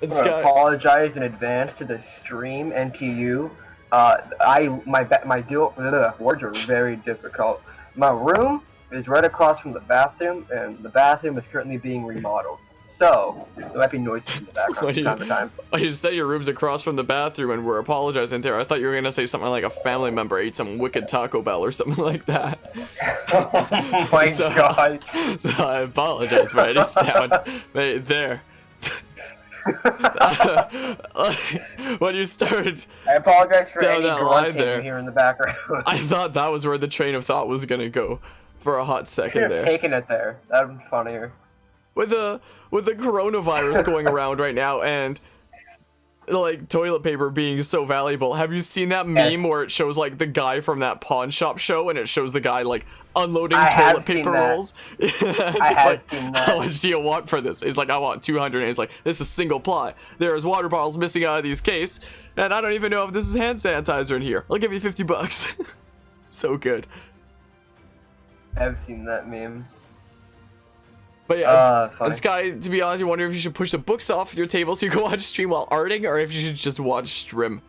And I'm gonna Sky, apologize in advance to the stream and to you. Words are very difficult. My room is right across from the bathroom, and the bathroom is currently being remodeled. So there might be noises in the background from time to time. you said your room's across from the bathroom and we're apologizing there. I thought you were gonna say something like a family member ate some wicked Taco Bell or something like that. Oh my god. So I apologize for any sound made there. When you started I apologize for down any that line grunting there, you hear in the background. I thought that was where the train of thought was gonna go for a hot Should second have there. taken it there. That would be funnier. With the coronavirus going around right now and like toilet paper being so valuable, have you seen that meme where it shows like the guy from that pawn shop show and it shows the guy like unloading toilet paper rolls? How much do you want for this? He's like, I want 200, and he's like, this is single ply. There's water bottles missing out of these case, and I don't even know if this is hand sanitizer in here. I'll give you $50. So good. I've seen that meme. But yeah, funny. Sky, to be honest, you wonder if you should push the books off your table so you can watch stream while arting, or if you should just watch stream.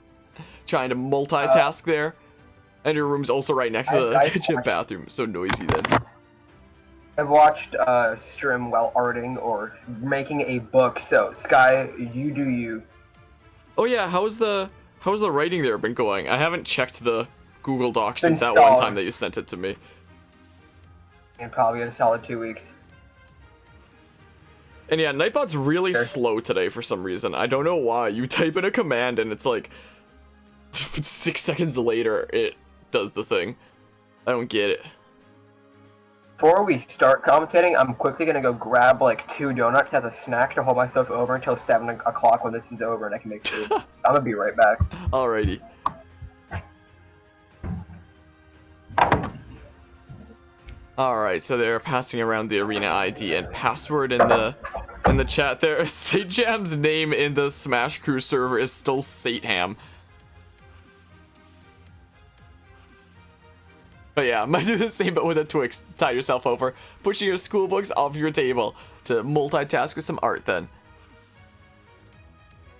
Trying to multitask there. And your room's also right next to the kitchen bathroom, so noisy then. I've watched stream while arting or making a book, so Sky, you do you. Oh yeah, how's the writing there been going? I haven't checked the Google Doc since that one time that you sent it to me. In probably a solid 2 weeks. And yeah, Nightbot's really slow today for some reason. I don't know why. You type in a command and it's like 6 seconds later it does the thing. I don't get it. Before we start commentating, I'm quickly gonna go grab like 2 donuts as a snack to hold myself over until 7 o'clock when this is over and I can make food. I'm gonna be right back. Alrighty. Alright, so they're passing around the arena ID and password in the chat there. Sate Jam's name in the Smash Crew server is still Sateham. But yeah, might do the same but with a Twix. Tie yourself over, pushing your school books off your table to multitask with some art then.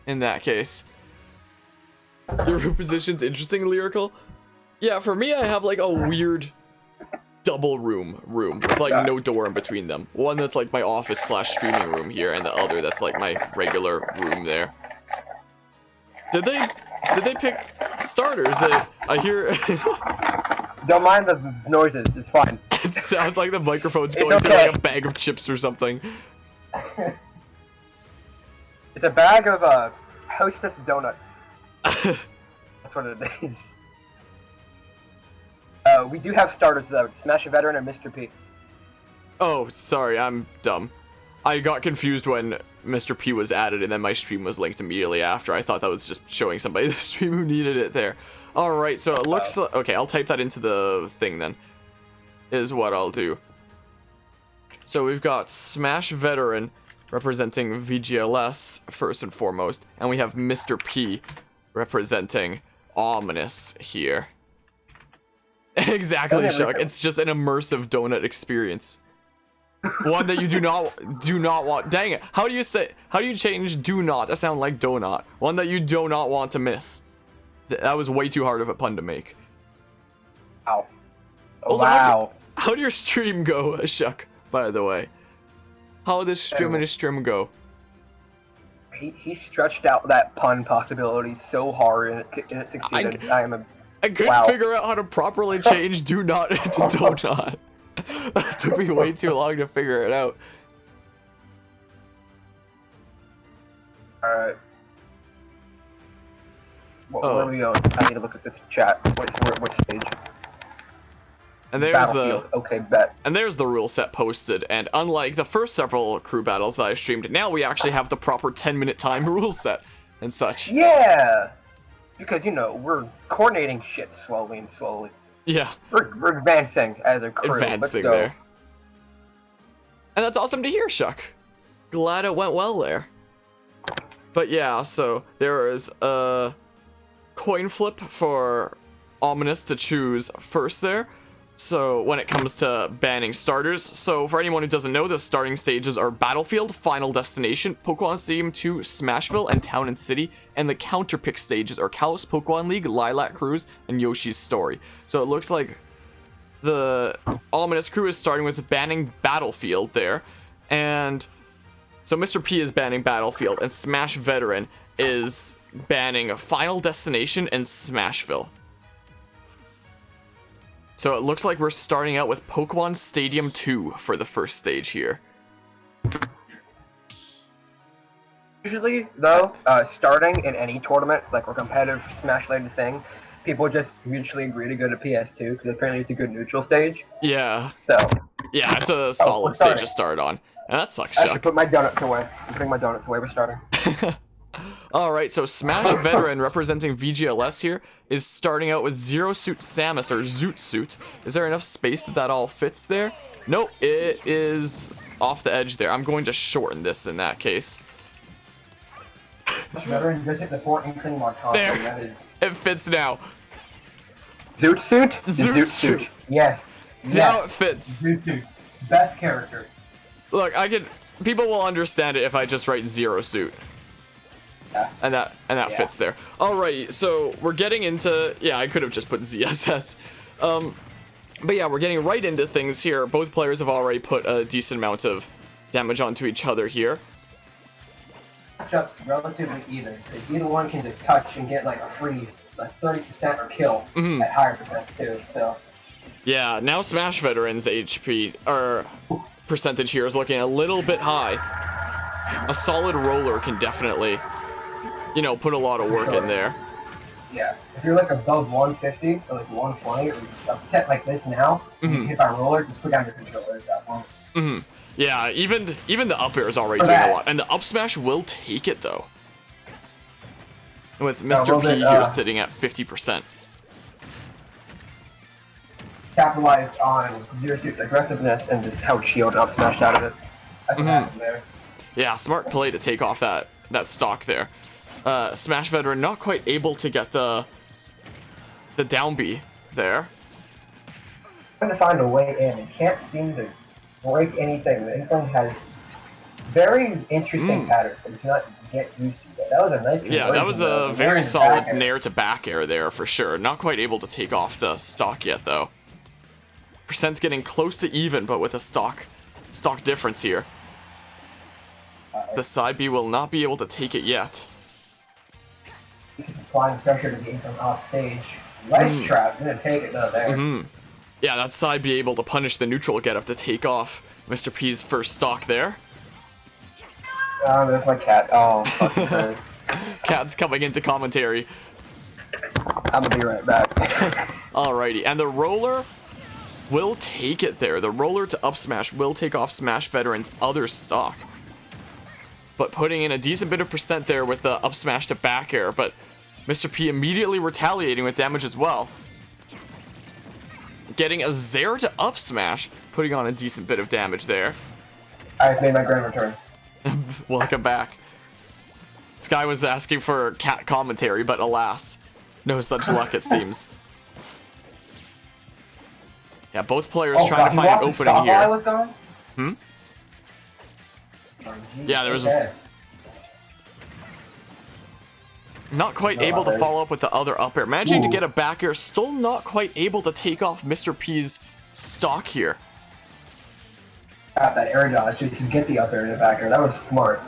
In that case. Your room position's interesting, Lyrical? Yeah, for me I have like a weird double room with like no door in between them. One that's like my office slash streaming room here, and the other that's like my regular room there. Did they pick starters that I hear? Don't mind the noises, it's fine. It sounds like the microphone's going through like a bag of chips or something. It's a bag of Hostess donuts. That's what it is. We do have starters though. Smash Veteran and Mr. P. Oh, sorry, I'm dumb. I got confused when Mr. P was added and then my stream was linked immediately after. I thought that was just showing somebody the stream who needed it there. Alright, so it looks like... Okay, I'll type that into the thing then. Is what I'll do. So we've got Smash Veteran representing VGLS first and foremost. And we have Mr. P representing Ominous here. Exactly, Shuck. It's just an immersive donut experience. One that you do not want. Dang it. How do you change do not to sound like donut? One that you do not want to miss. That was way too hard of a pun to make. Ow. Also, Wow. How'd your stream go, Shuck, by the way? How did his stream go? He stretched out that pun possibility so hard and it succeeded. I couldn't figure out how to properly change do not into donut. It took me way too long to figure it out. Alright. Where are we going? I need to look at this chat. Which stage? And there's there's the rule set posted, and unlike the first several crew battles that I streamed, now we actually have the proper 10-minute time rule set and such. Yeah! Because, you know, we're coordinating shit slowly and slowly. Yeah. We're advancing as a crew. Advancing there. And that's awesome to hear, Shuck. Glad it went well there. But yeah, so there is a coin flip for Ominous to choose first there. So when it comes to banning starters, so for anyone who doesn't know, the starting stages are Battlefield, Final Destination, Pokemon Stadium 2, Smashville, and Town and City, and the counterpick stages are Kalos Pokemon League, Lilac Cruise, and Yoshi's Story. So it looks like the Ominous crew is starting with banning Battlefield there, and so Mr. P is banning Battlefield, and Smash Veteran is banning Final Destination and Smashville. So it looks like we're starting out with Pokemon Stadium 2 for the first stage here. Usually, though, starting in any tournament, like a competitive Smash-related thing, people just mutually agree to go to PS2 because apparently it's a good neutral stage. Yeah. So. Yeah, it's a solid stage to start on. And that sucks, I Chuck. should put my donuts away. I'm putting my donuts away. We're starting. Alright, so Smash Veteran, representing VGLS here, is starting out with Zero Suit Samus, or Zoot Suit. Is there enough space that all fits there? Nope, it is off the edge there. I'm going to shorten this in that case. Veteran just hit the 14 mark. There, that is... it fits now. Zoot Suit? Zoot Suit. Yes. Now it fits. Zoot Suit. Best character. Look, people will understand it if I just write Zero Suit. Yeah. And that fits there. Alright, so we're getting into... Yeah, I could have just put ZSS. But yeah, we're getting right into things here. Both players have already put a decent amount of damage onto each other here. Matchup's relatively even. Because either one can just touch and get like a freeze, like 30% or kill at higher percent too, so... Yeah, now Smash Veteran's HP, or percentage here is looking a little bit high. A solid roller can definitely, you know, put a lot of work in there. Yeah, if you're like above 150 or like 120 or upset like this now, you hit our roller, just put down your controller at that point. Yeah, even the up air is already doing a lot, and the up smash will take it though. With Mr. P here sitting at 50%. Capitalized on Zero Suit's aggressiveness and just how shield up smashed out of it. That's what happened there. Yeah, smart play to take off that stock there. Smash Veteran not quite able to get the down B there. Trying to find a way in and can't seem to break anything. The income has very interesting patterns that you cannot get used to. That was a nice. Yeah, that was a very solid nair to back air there for sure. Not quite able to take off the stock yet though. Percent's getting close to even, but with a stock difference here. The side B will not be able to take it yet. Applying pressure to the income off stage. Nice trap, gonna take it though there. Yeah, that side B able to punish the neutral get up to take off Mr. P's first stock there. There's my cat. Oh, fucking bird. Cat's coming into commentary. I'm gonna be right back. Alrighty, and the roller will take it there. The roller to up smash will take off Smash Veteran's other stock. But putting in a decent bit of percent there with the up smash to back air, but Mr. P immediately retaliating with damage as well. Getting a Zare to up smash, putting on a decent bit of damage there. I've made my grand return. Welcome back. Sky was asking for cat commentary, but alas, no such luck it seems. Yeah, both players trying to find an opening here. Yeah, there was not quite able to follow up with the other up air. Managing to get a back air, still not quite able to take off Mr. P's stock here. Got that air dodge just to get the up air in the back air. That was smart.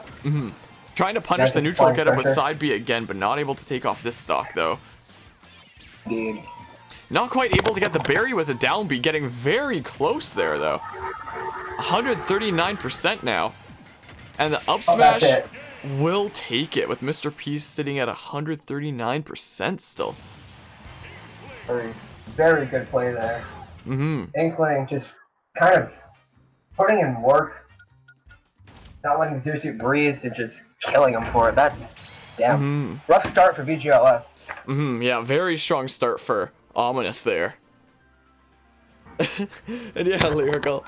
Trying to punish the neutral get up with side B again, but not able to take off this stock though. Dude. Not quite able to get the berry with a down B, getting very close there though. 139% now. And the up smash will take it with Mr. P sitting at 139% still. Very good play there. Inkling just kind of putting in work, not letting Zero Suit breathe and just killing him for it. That's damn rough start for VGLS. Yeah, very strong start for Ominous there. And yeah, Lyrical.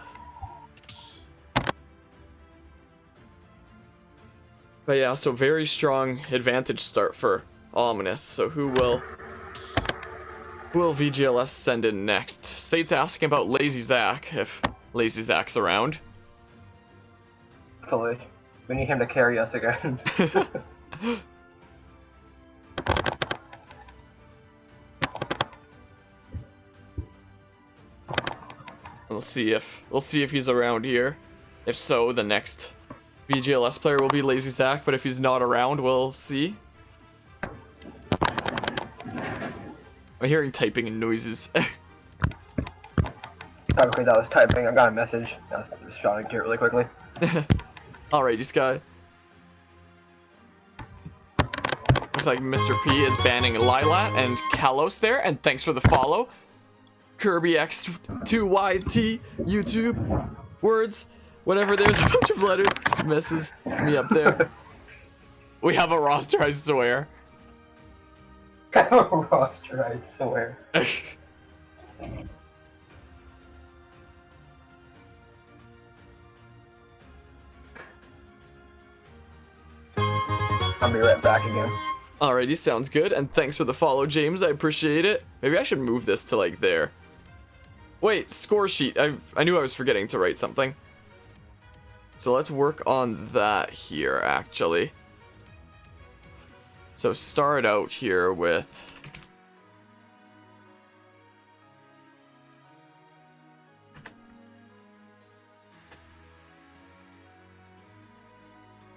But yeah, so very strong advantage start for Ominous. So who will Who will VGLS send in next? Sate's asking about Lazy Zach, if Lazy Zach's around. Hopefully. We need him to carry us again. We'll see if he's around here. If so, the next VGLS player will be Lazy Zach, but if he's not around, we'll see. I'm hearing typing and noises. Probably that was typing. I got a message. I was responding to it really quickly. Alrighty, Sky. Looks like Mr. P is banning Lilat and Kalos there, and thanks for the follow. Kirby X2YT YouTube words, whatever, there's a bunch of letters, messes me up there. We have a roster, I swear. Roster, I swear. I'll be right back again. Alrighty, sounds good, and thanks for the follow, James, I appreciate it. Maybe I should move this to, like, there. Wait, score sheet, I knew I was forgetting to write something. So let's work on that here, actually. So start out here with...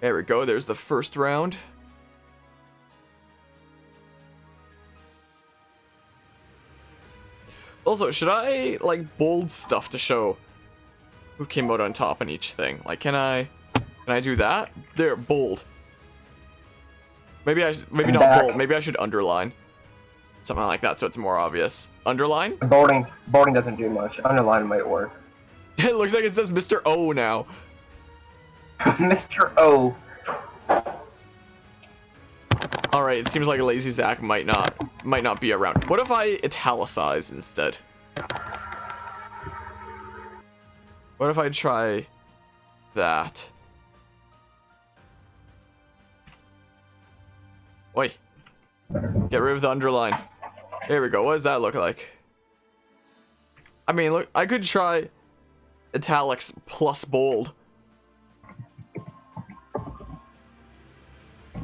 There we go, there's the first round. Also, should I, like, bold stuff to show who came out on top in each thing? Like, can I do that? There, bold. Maybe not bold, maybe I should underline. Something like that so it's more obvious. Underline? Bolding doesn't do much. Underline might work. It looks like it says Mr. O now. Mr. O. Alright, it seems like Lazy Zach might not be around. What if I italicize instead? What if I try that? Wait. Get rid of the underline. There we go. What does that look like? I mean, look, I could try italics plus bold.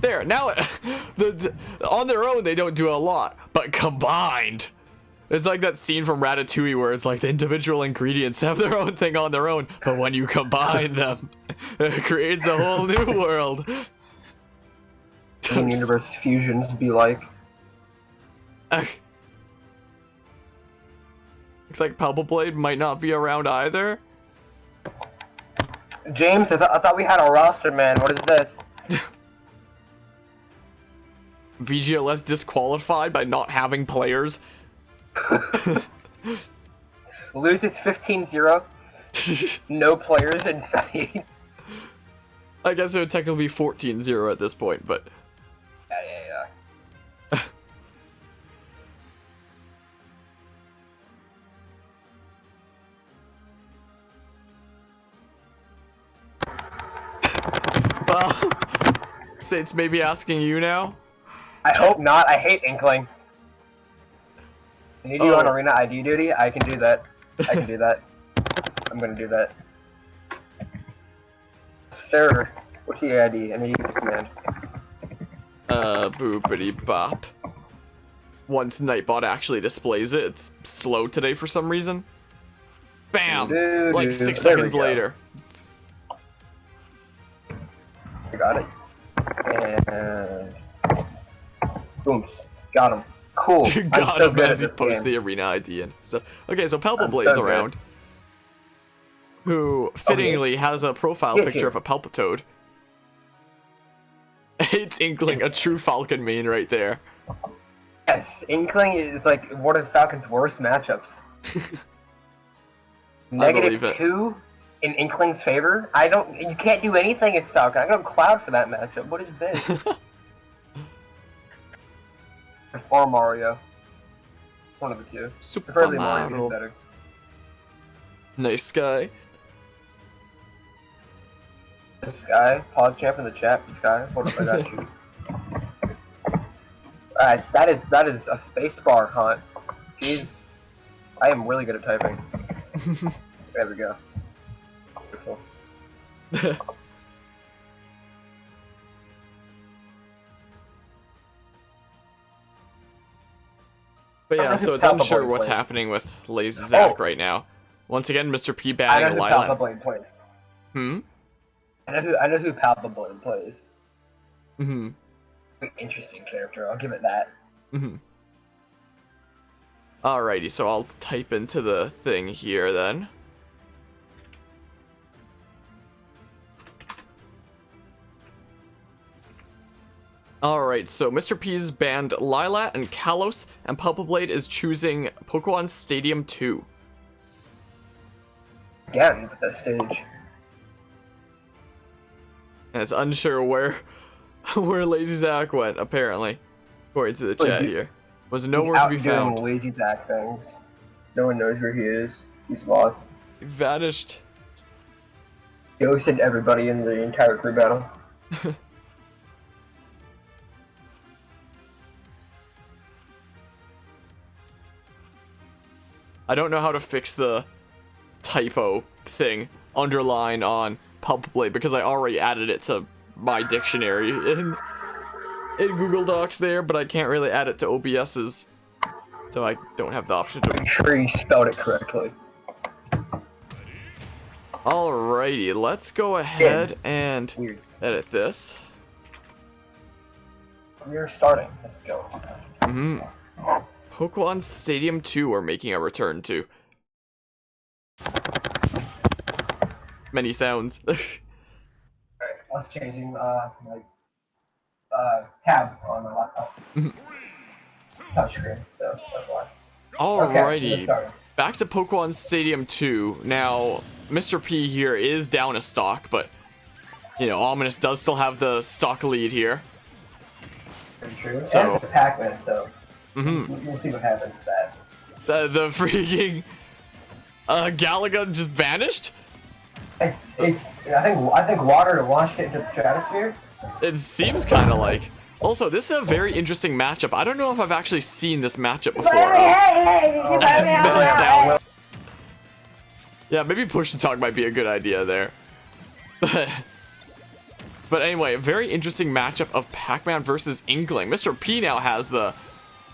There, now, on their own, they don't do a lot, but combined. It's like that scene from Ratatouille where it's like the individual ingredients have their own thing on their own, but when you combine them, it creates a whole new world. Universe fusions be like. Looks like Palpablade might not be around either. James, I thought we had a roster, man. What is this? VGLS disqualified by not having players. Loses 15-0. No players inside. I guess it would technically be 14-0 at this point, but... Yeah. Well, Saints maybe asking you now? I hope not. I hate Inkling. I need you on arena ID duty. I can do that. I'm gonna do that. Sir, what's the ID? I need you to command. Boopity bop. Once Nightbot actually displays it, it's slow today for some reason. Bam! Like 6 seconds later. I got it. And... boom. Got him. Cool. Got him as he posts the arena ID in. So, okay, so Palpablade's around. Who, fittingly, has a profile picture of a Palpitoad. It's Inkling, a true Falcon main right there. Yes, Inkling is like one of Falcon's worst matchups. -2 in Inkling's favor? You can't do anything as Falcon. I got Cloud for that matchup. What is this? Or Mario. One of the two. Super Mario is better. Nice guy. This guy, Pod Champ in the chat. This guy, hold up, I got you. Alright, that is a spacebar hunt. Jeez. I am really good at typing. There we go. Wonderful. But yeah, so it's unsure what's happening with Lazy Zach right now. Once again, Mr. P banning a Lilac. Hmm? I know who Palpablade plays. Mm-hmm. Interesting character, I'll give it that. Mm-hmm. Alrighty, so I'll type into the thing here then. Alright, so Mr. P's banned Lilat and Kalos, and Palpablade is choosing Pokemon Stadium 2. Again, with that stage. And it's unsure where Lazy Zach went, apparently. According to the chat here. Was nowhere to be found. Lazy Zach things. No one knows where he is. He's lost. He vanished. Ghosted everybody in the entire crew battle. I don't know how to fix the typo thing underline on Palpablade because I already added it to my dictionary in Google Docs there, but I can't really add it to OBS's, so I don't have the option to. Make sure you spelled it correctly. Alrighty, let's go ahead and edit this. We're starting. Let's go. Pokemon Stadium 2 are making a return to. Many sounds. Alright, I was changing my tab on my laptop. Touchscreen, so that's why. Alrighty, okay, back to Pokemon Stadium 2. Now, Mr. P here is down a stock, but, you know, Ominous does still have the stock lead here. Pretty true. So, and it's a Pac-Man, so we'll see what happens with that. The freaking Galaga just vanished? I think water launched it into the stratosphere. It seems kind of like. Also, this is a very interesting matchup. I don't know if I've actually seen this matchup before. Many sounds. Yeah, maybe push to talk might be a good idea there. But anyway, a very interesting matchup of Pac-Man versus Inkling. Mr. P now has the...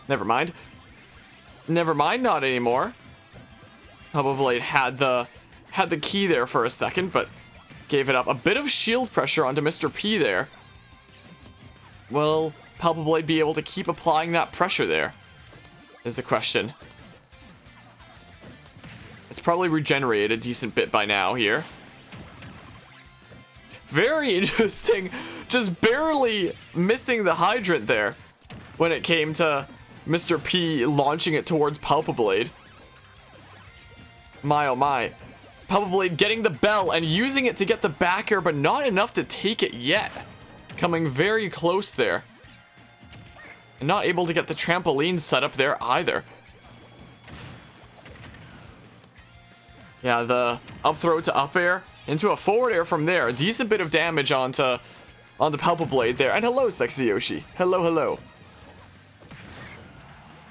Never mind. Never mind, not anymore. Palpablade had the key there for a second, but gave it up. A bit of shield pressure onto Mr. P there. Will Palpablade be able to keep applying that pressure there? Is the question. It's probably regenerated a decent bit by now here. Very interesting. Just barely missing the hydrant there when it came to Mr. P launching it towards Palpablade. My oh my. Palpablade getting the bell and using it to get the back air, but not enough to take it yet. Coming very close there. And not able to get the trampoline set up there either. Yeah, the up throw to up air into a forward air from there. A decent bit of damage onto Palpablade there. And hello, Sexy Yoshi. Hello, hello.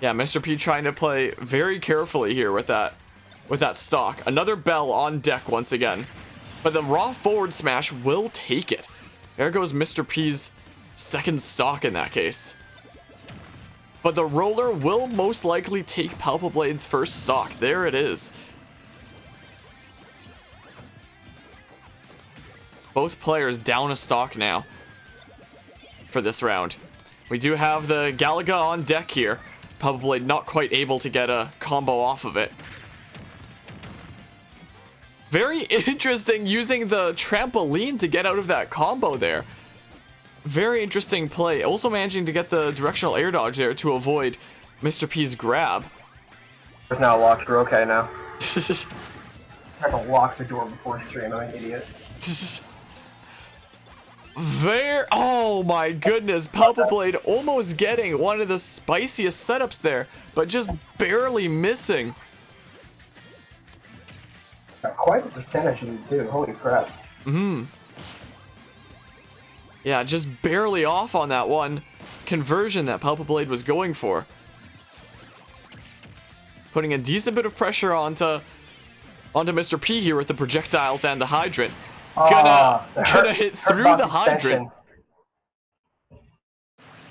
Yeah, Mr. P trying to play very carefully here with that stock. Another bell on deck once again. But the raw forward smash will take it. There goes Mr. P's second stock in that case. But the roller will most likely take Palpablade's first stock. There it is. Both players down a stock now for this round. We do have the Galaga on deck here. Palpablade not quite able to get a combo off of it. Very interesting using the trampoline to get out of that combo there. Very interesting play. Also managing to get the directional air dodge there to avoid Mr. P's grab. It's now locked. We're okay now. I have to lock the door before stream. I'm an idiot. Oh my goodness, Palpablade almost getting one of the spiciest setups there, but just barely missing. Got quite a percentage of these too, holy crap. Yeah, just barely off on that one conversion that Palpablade was going for. putting a decent bit of pressure onto Mr. P here with the projectiles and the hydrant. Gonna hit through the hydrant.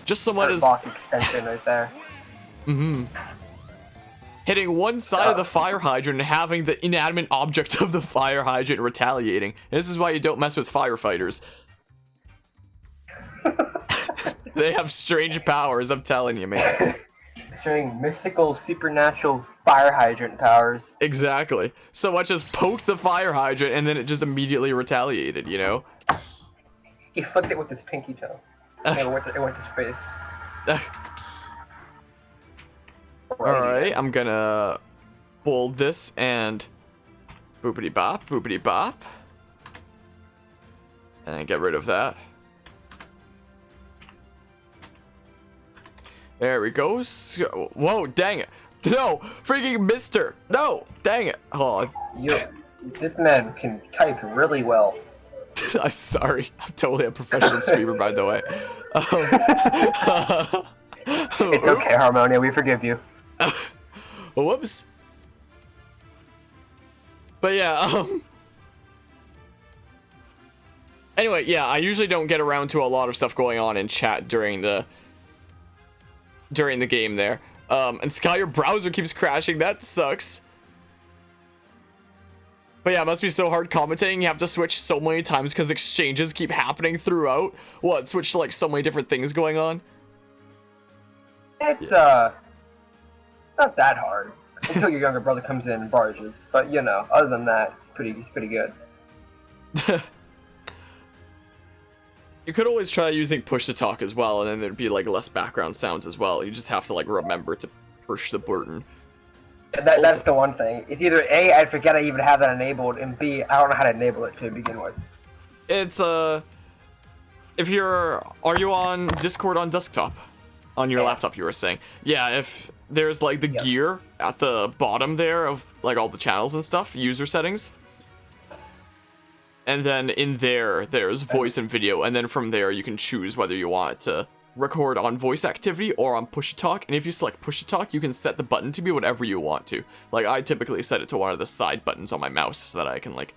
Just somewhat as box extension right there. Hitting one side of the fire hydrant and having the inanimate object of the fire hydrant retaliating. This is why you don't mess with firefighters. They have strange powers, I'm telling you, man. Showing mystical, supernatural fire hydrant powers. Exactly. So much as poked the fire hydrant and then it just immediately retaliated, you know? He flicked it with his pinky toe. It went to his face. Alright, I'm gonna bold this and boopity bop, boopity bop. And get rid of that. There we go. Whoa, dang it. No, freaking mister. No, dang it. Hold on. This man can type really well. I'm sorry. I'm totally a professional streamer, by the way. It's okay, Harmonia. We forgive you. Whoops. But yeah, anyway, yeah, I usually don't get around to a lot of stuff going on in chat during the game there. And Sky, your browser keeps crashing. That sucks. But yeah, it must be so hard commentating. You have to switch so many times because exchanges keep happening throughout. What, switch to like so many different things going on? It's not that hard until your younger brother comes in and barges. But you know, other than that, it's pretty good. You could always try using push to talk as well, and then there'd be like less background sounds as well. You just have to like remember to push the button. That's the one thing. It's either A, I forget I even have that enabled, and B, I don't know how to enable it to begin with. It's are you on Discord on desktop? On your laptop, you were saying. Yeah, if there's like the gear at the bottom there of like all the channels and stuff, user settings. And then in there's voice and video, and then from there you can choose whether you want it to record on voice activity or on push to talk. And if you select push to talk, you can set the button to be whatever you want to. Like I typically set it to one of the side buttons on my mouse so that I can like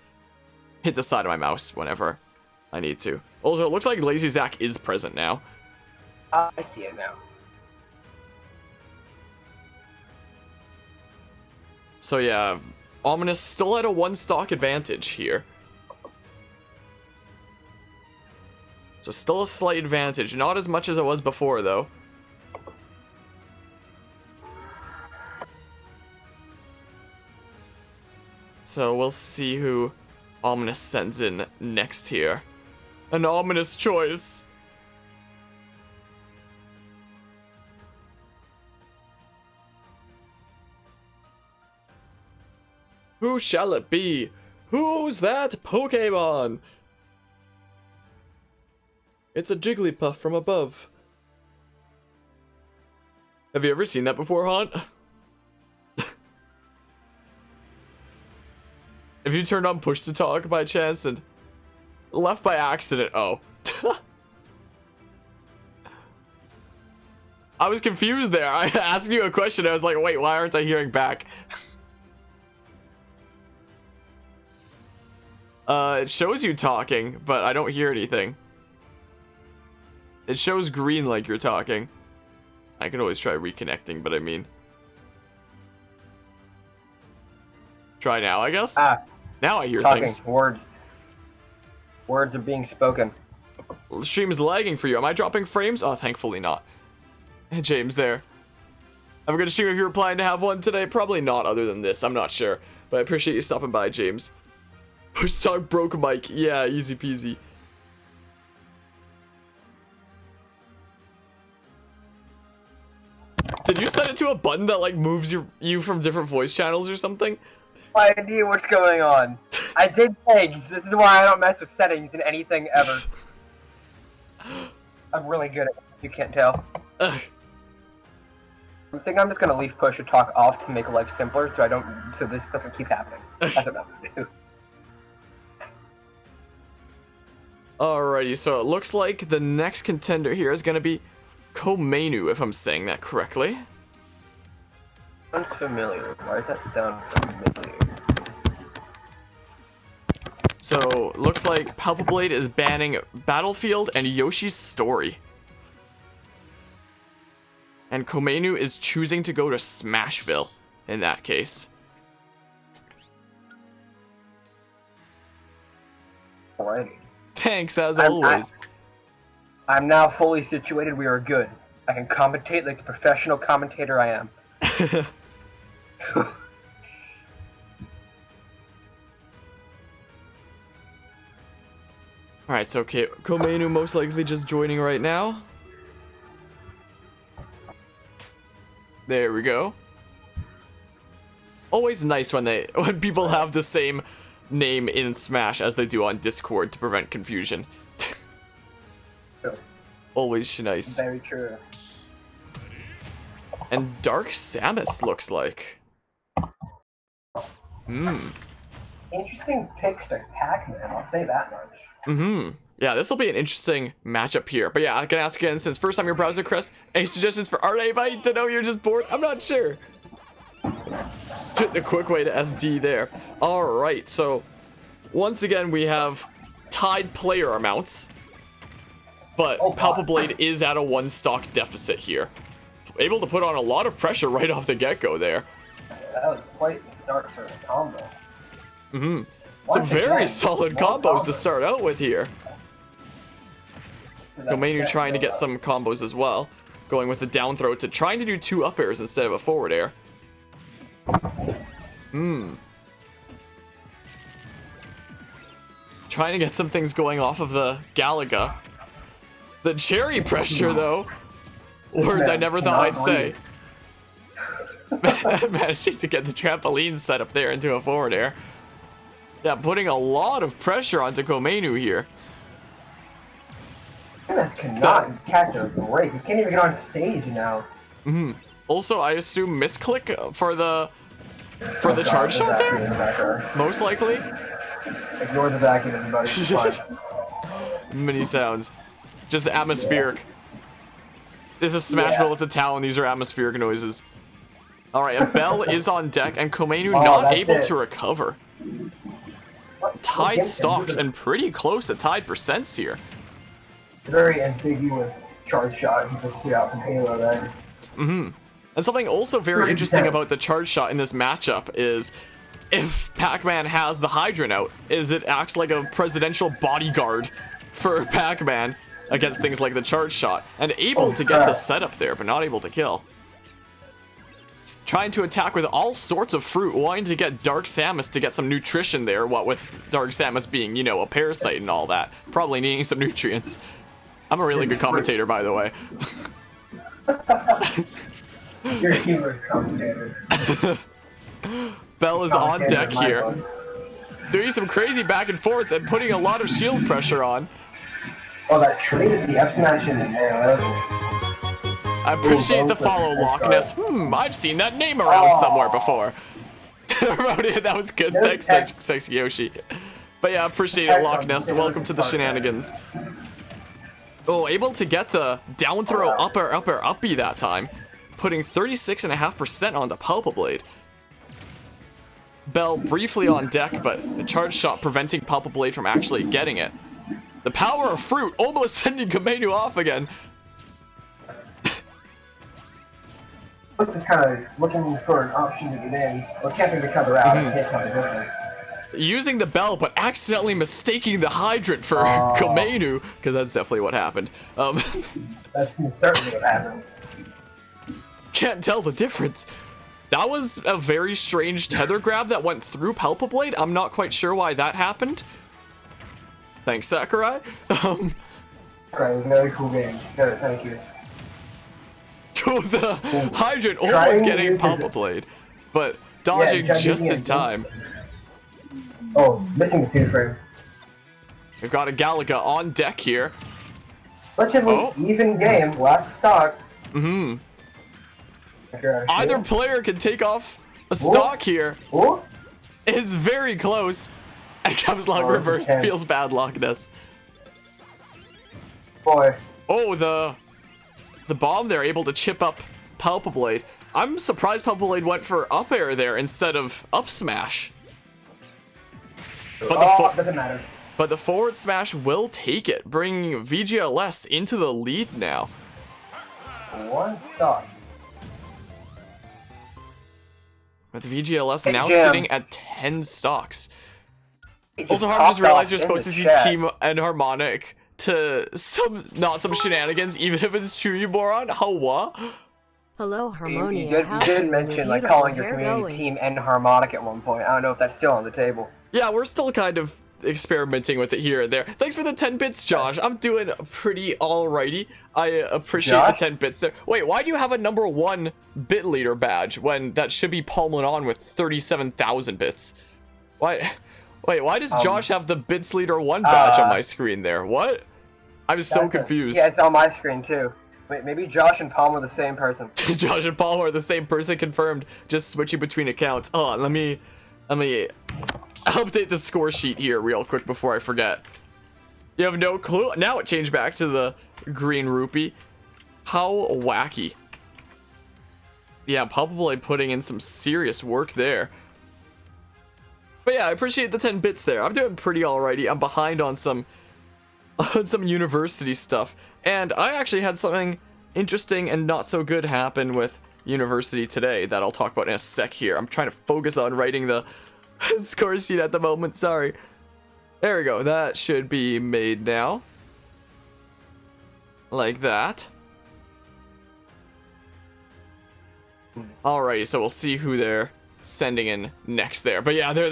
hit the side of my mouse whenever I need to. Also, it looks like Lazy Zach is present now. I see it now. So yeah, Ominous still at a 1 stock advantage here. So still a slight advantage, not as much as it was before though. So we'll see who Ominous sends in next here. An ominous choice. Who shall it be? Who's that Pokemon? It's a Jigglypuff from above. Have you ever seen that before, Haunt? Have you turned on push to talk by chance and left by accident? Oh. I was confused there. I asked you a question. I was like, wait, why aren't I hearing back? It shows you talking, but I don't hear anything. It shows green like you're talking. I can always try reconnecting, but I mean... Try now, I guess? Now I hear talking, things. Words are being spoken. The stream is lagging for you. Am I dropping frames? Oh, thankfully not. James there. Have a good stream if you were planning to have one today. Probably not other than this. I'm not sure. But I appreciate you stopping by, James. Push talk broke mic. Yeah, easy peasy. Did you set it to a button that like moves you from different voice channels or something? No idea what's going on. I did things. This is why I don't mess with settings in anything ever. I'm really good at it, if you can't tell. I think I'm just gonna leave push to talk off to make life simpler so this doesn't keep happening. That's what I'm gonna do. Alrighty, so it looks like the next contender here is gonna be Komenu, if I'm saying that correctly. Sounds familiar. Why does that sound familiar? So, looks like Palpablade is banning Battlefield and Yoshi's Story. And Komainu is choosing to go to Smashville in that case. Alrighty. Thanks, as always. I'm now fully situated. We are good. I can commentate like the professional commentator I am. Alright, so okay, Komainu most likely just joining right now. There we go. Always nice when people have the same name in Smash as they do on Discord to prevent confusion. Always nice. Very true. And Dark Samus looks like. Interesting pick to Pac-Man, I'll say that much. Yeah, this will be an interesting matchup here. But yeah, I can ask again, since first time your browser, Chris, any suggestions for RA Bite to know you're just bored? I'm not sure. The quick way to SD there. Alright, so once again we have tied player amounts. But Palpablade is at a 1-stock deficit here. Able to put on a lot of pressure right off the get-go there. That was quite the start for the combo. Some very solid combos to start out with here. Komainu trying to get some combos as well. Going with the down throw to trying to do 2 up airs instead of a forward air. Trying to get some things going off of the Galaga. The cherry pressure, though. Words I never thought I'd say. Managing to get the trampoline set up there into a forward air. Yeah, putting a lot of pressure onto Komainu here. Goodness cannot catch a break. He can't even get on stage now. Also, I assume misclick for the charge shot there? Most likely. Ignore the vacuum, everybody. It's fine. Mini sounds. Just atmospheric. This is Smashville with the town. These are atmospheric noises. Alright, a Bell is on deck, and Komainu not able to recover. Tied stocks and pretty close to tied percents here. Very ambiguous charge shot he just threw out from Halo there. And something also very interesting about the charge shot in this matchup is if Pac-Man has the Hydrant out, is it acts like a presidential bodyguard for Pac-Man against things like the charge shot, and able to get the setup there, but not able to kill. Trying to attack with all sorts of fruit, wanting to get Dark Samus to get some nutrition there, what with Dark Samus being, you know, a parasite and all that. Probably needing some nutrients. I'm a really good commentator, by the way. You're a humorous commentator. Bell is on deck here. Doing some crazy back and forth and putting a lot of shield pressure on. Oh, that traded the F smash in there. I appreciate the follow, Loch Ness. I've seen that name around somewhere before. That was good. Thanks, Sexy Yoshi. But yeah, appreciate it, Loch Ness. Welcome to the shenanigans. Oh, able to get the down throw up air uppy that time. Putting 36.5% onto Palpablade. Bell briefly on deck, but the charge shot preventing Palpablade from actually getting it. The power of fruit almost sending Komainu off again. Looks is kind of looking for an option to get in. Or attempting to cover out. I can't tell the difference. Using the Bell, but accidentally mistaking the Hydrant for Komainu, because that's definitely what happened. That's certainly what happened. Can't tell the difference. That was a very strange tether grab that went through Palpablade. I'm not quite sure why that happened. Thanks, Sakurai. Okay, very cool game. Good, thank you. The Hydrant almost getting Palpablade, but dodging just in time. Oh, missing the 2-frame. We've got a Galaga on deck here. Relatively even game, last stock. Either player can take off a stock here. It's very close. And comes long reversed. Feels bad, Loch Ness. Boy. Oh, the bomb there able to chip up Palpablade. I'm surprised Palpablade went for up air there instead of up smash. But doesn't matter. But the forward smash will take it, bringing VGLS into the lead now. 1 stock. With VGLS now Jim. sitting at 10 stocks. Also, Just Harv just popped realized off you're in supposed the to see chat. Team and Harmonic to not some shenanigans, even if it's true, you moron. How what? Hello, Harmonia. You How's did your mention like beautiful calling your hair community going? Team and Harmonic at one point. I don't know if that's still on the table. Yeah, we're still kind of experimenting with it here and there. Thanks for the 10 bits, Josh. I'm doing pretty alrighty. I appreciate Josh? the 10 bits there. Wait, why do you have a #1 bit leader badge when that should be Palming on with 37,000 bits? Why? Wait, why does Josh have the bits leader 1 badge on my screen there? What? I'm so confused. Yeah, it's on my screen too. Wait, maybe Josh and Palm are the same person. Josh and Paul are the same person, confirmed. Just switching between accounts. Hold on, let me update the score sheet here real quick before I forget. You have no clue? Now it changed back to the green rupee. How wacky. Yeah, probably putting in some serious work there. But yeah, I appreciate the 10 bits there. I'm doing pretty alrighty. I'm behind on some university stuff. And I actually had something interesting and not so good happen with university today that I'll talk about in a sec here. I'm trying to focus on writing the score sheet at the moment, sorry. There we go, that should be made now. Like that. Alrighty, so we'll see who they're sending in next there. But yeah, they're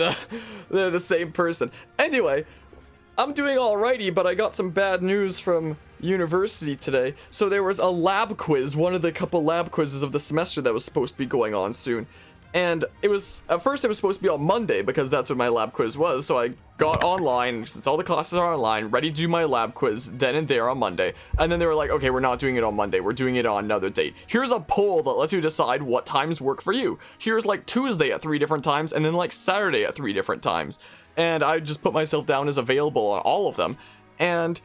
the same person. Anyway, I'm doing alrighty, but I got some bad news from university today. So there was a lab quiz, one of the couple lab quizzes of the semester that was supposed to be going on soon. And it was, at first it was supposed to be on Monday because that's what my lab quiz was. So I got online, since all the classes are online, ready to do my lab quiz then and there on Monday. And then they were like, okay, we're not doing it on Monday. We're doing it on another date. Here's a poll that lets you decide what times work for you. Here's like Tuesday at 3 different times and then like Saturday at 3 different times. And I just put myself down as available on all of them. And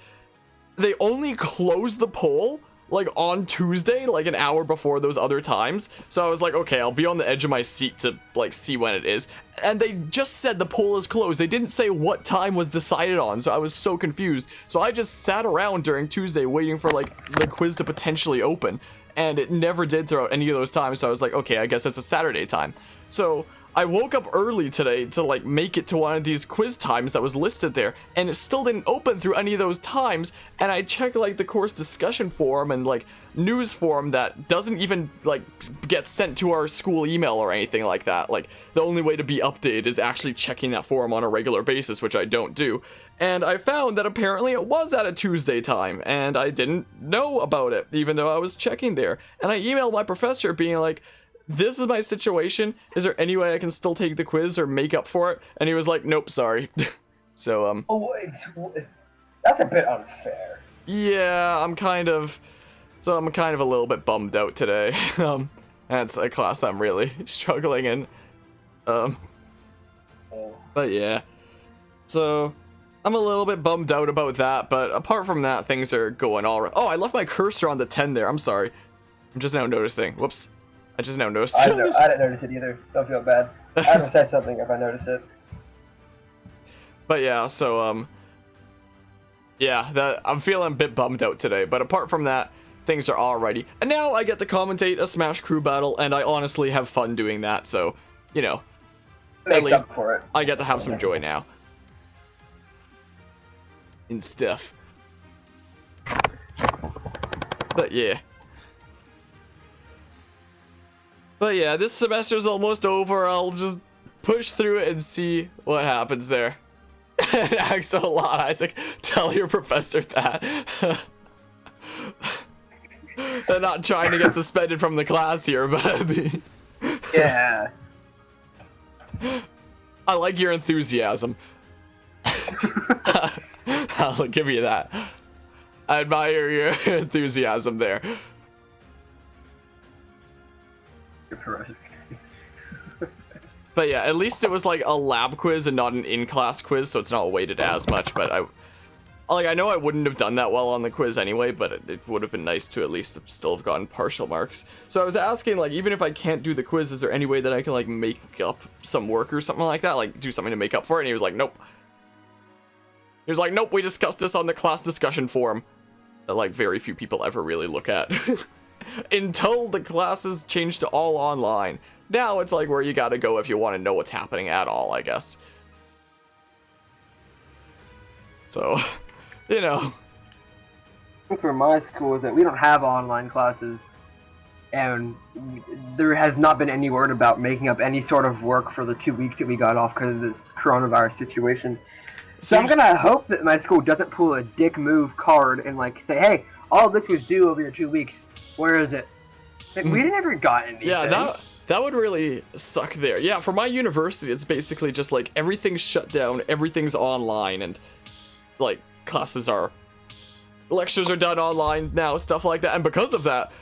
they only closed the poll like on Tuesday, like an hour before those other times. So I was like, okay, I'll be on the edge of my seat to like see when it is. And they just said the poll is closed. They didn't say what time was decided on. So I was so confused. So I just sat around during Tuesday waiting for like the quiz to potentially open. And it never did throughout any of those times. So I was like, okay, I guess it's a Saturday time. So I woke up early today to like make it to one of these quiz times that was listed there, and it still didn't open through any of those times. And I checked like the course discussion forum and like news forum that doesn't even like get sent to our school email or anything like that. Like the only way to be updated is actually checking that forum on a regular basis, which I don't do. And I found that apparently it was at a Tuesday time, and I didn't know about it, even though I was checking there. And I emailed my professor being like, this is my situation. Is there any way I can still take the quiz or make up for it? And he was like, nope, sorry. So, Oh, that's a bit unfair. yeah, I'm kind of a little bit bummed out today. That's a class that I'm really struggling in. But yeah. So, I'm a little bit bummed out about that, but apart from that, things are going all right. Oh, I left my cursor on the 10 there. I'm sorry. I'm just now noticing. Whoops. I just now noticed. I didn't notice it either. Don't feel bad. I would say something if I notice it. But yeah, so yeah, that I'm feeling a bit bummed out today. But apart from that, things are alrighty. And now I get to commentate a Smash Crew battle, and I honestly have fun doing that. So, you know, at least up for it. I get to have some joy now. And stuff. But yeah. But yeah, this semester's almost over. I'll just push through it and see what happens there. Thanks a lot, Isaac. Tell your professor that. They're not trying to get suspended from the class here, but I mean... Yeah. I like your enthusiasm. I'll give you that. I admire your enthusiasm there. But yeah, at least it was like a lab quiz and not an in-class quiz, so it's not weighted as much. But like, I know I wouldn't have done that well on the quiz anyway, but it would have been nice to at least still have gotten partial marks. So I was asking, like, even if I can't do the quiz, is there any way that I can, like, make up some work or something like that? Like, do something to make up for it? And he was like, nope. He was like, nope, we discussed this on the class discussion forum. That, like, very few people ever really look at. Until the classes changed to all online. Now it's, like, where you gotta go if you want to know what's happening at all, I guess. So... You know, for my school is that we don't have online classes, and there has not been any word about making up any sort of work for the 2 weeks that we got off because of this coronavirus situation. So I'm gonna hope that my school doesn't pull a dick move card and like say, hey, all this was due over your 2 weeks. Where is it? Like, we never got anything. Yeah, that would really suck there. Yeah, for my university, it's basically just like everything's shut down, everything's online, and like lectures are done online now, stuff like that. And because of that,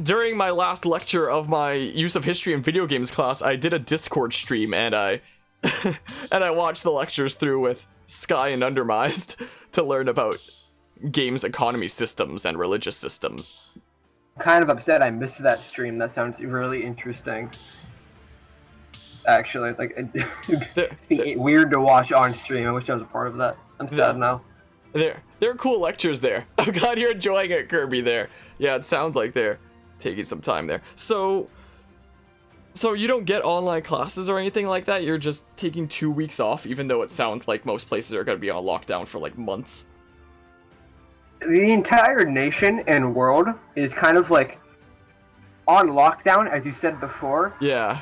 during my last lecture of my use of history in video games class, I did a Discord stream, and I and I watched the lectures through with Sky and Undermized to learn about games economy systems and religious systems. I'm kind of upset I missed that stream. That sounds really interesting. Actually, like, it's weird to watch on stream. I wish I was a part of that. I'm sad now. There are cool lectures there. I'm glad you're enjoying it, Kirby, there. Yeah, it sounds like they're taking some time there. So you don't get online classes or anything like that? You're just taking 2 weeks off, even though it sounds like most places are going to be on lockdown for, like, months? The entire nation and world is kind of, like, on lockdown, as you said before. Yeah.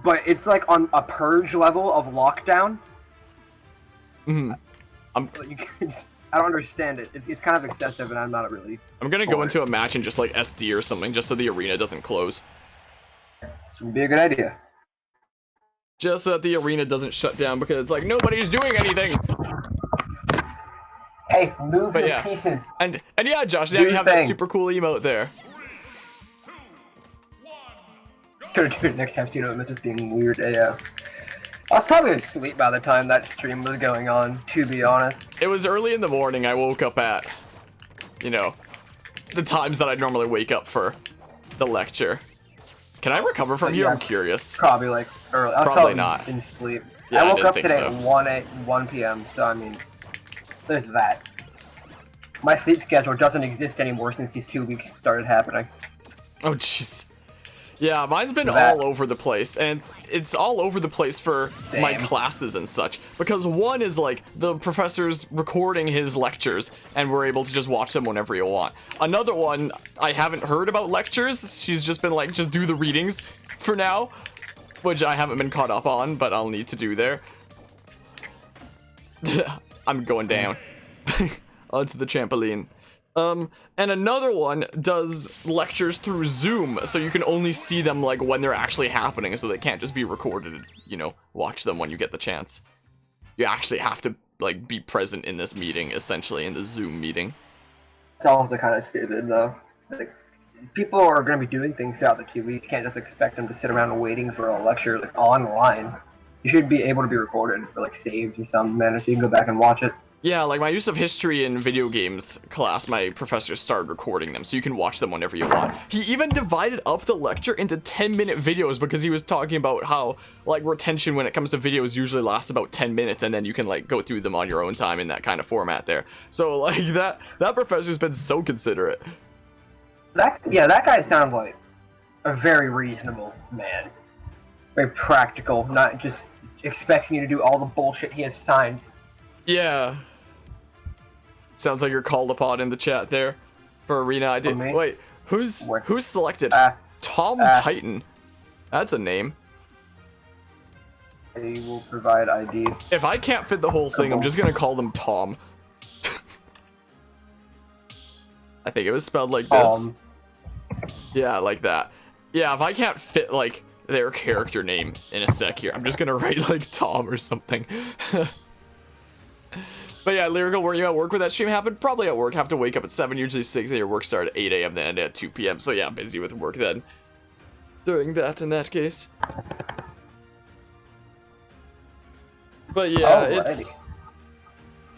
But it's, like, on a purge level of lockdown. I don't understand it. It's kind of excessive, and I'm not really. I'm gonna go into a match and just like SD or something, just so the arena doesn't close. This would be a good idea. Just so that the arena doesn't shut down because it's like nobody's doing anything. Hey, move the pieces. And yeah, Josh, now you have that super cool emote there. Should do it next time, so you know, it's just being weird AF. I was probably asleep by the time that stream was going on, to be honest. It was early in the morning. I woke up at, you know, the times that I normally wake up for the lecture. Can I recover from here? I'm curious. Probably like early. I was probably not. In sleep. Yeah, I woke up today at 1 p.m. So I mean, there's that. My sleep schedule doesn't exist anymore since these 2 weeks started happening. Oh jeez. Yeah, mine's been all over the place, and it's all over the place for my classes and such. Because one is like, the professor's recording his lectures, and we're able to just watch them whenever you want. Another one, I haven't heard about lectures. She's just been like, just do the readings for now, which I haven't been caught up on, but I'll need to do there. I'm going down onto the trampoline. And another one does lectures through Zoom, so you can only see them, like, when they're actually happening, so they can't just be recorded and, you know, watch them when you get the chance. You actually have to, like, be present in this meeting, essentially, in the Zoom meeting. It's also kind of stupid, though. Like, people are going to be doing things throughout the 2 weeks. You can't just expect them to sit around waiting for a lecture, like, online. You should be able to be recorded, or, like, saved in some manner, so you can go back and watch it. Yeah, like my use of history in video games class, my professor started recording them, so you can watch them whenever you want. He even divided up the lecture into 10-minute videos because he was talking about how, like, retention when it comes to videos usually lasts about 10 minutes, and then you can, like, go through them on your own time in that kind of format there. So, like, that professor's been so considerate. That guy sounds like a very reasonable man. Very practical, not just expecting you to do all the bullshit he assigns. Yeah. Sounds like you're called upon in the chat there for arena. I did. Wait, who's selected? Tom Titan. That's a name. They will provide ID. If I can't fit the whole thing, I'm just gonna call them Tom. I think it was spelled like this. Yeah, like that. Yeah, if I can't fit like their character name in a sec here, I'm just gonna write like Tom or something. But yeah, Lyrical, were you at work when that stream happened? Probably at work. Have to wake up at 7, usually 6, and your work started at 8 a.m. then ended at 2 p.m. So yeah, I'm busy with work then. Doing that in that case. But yeah, it's...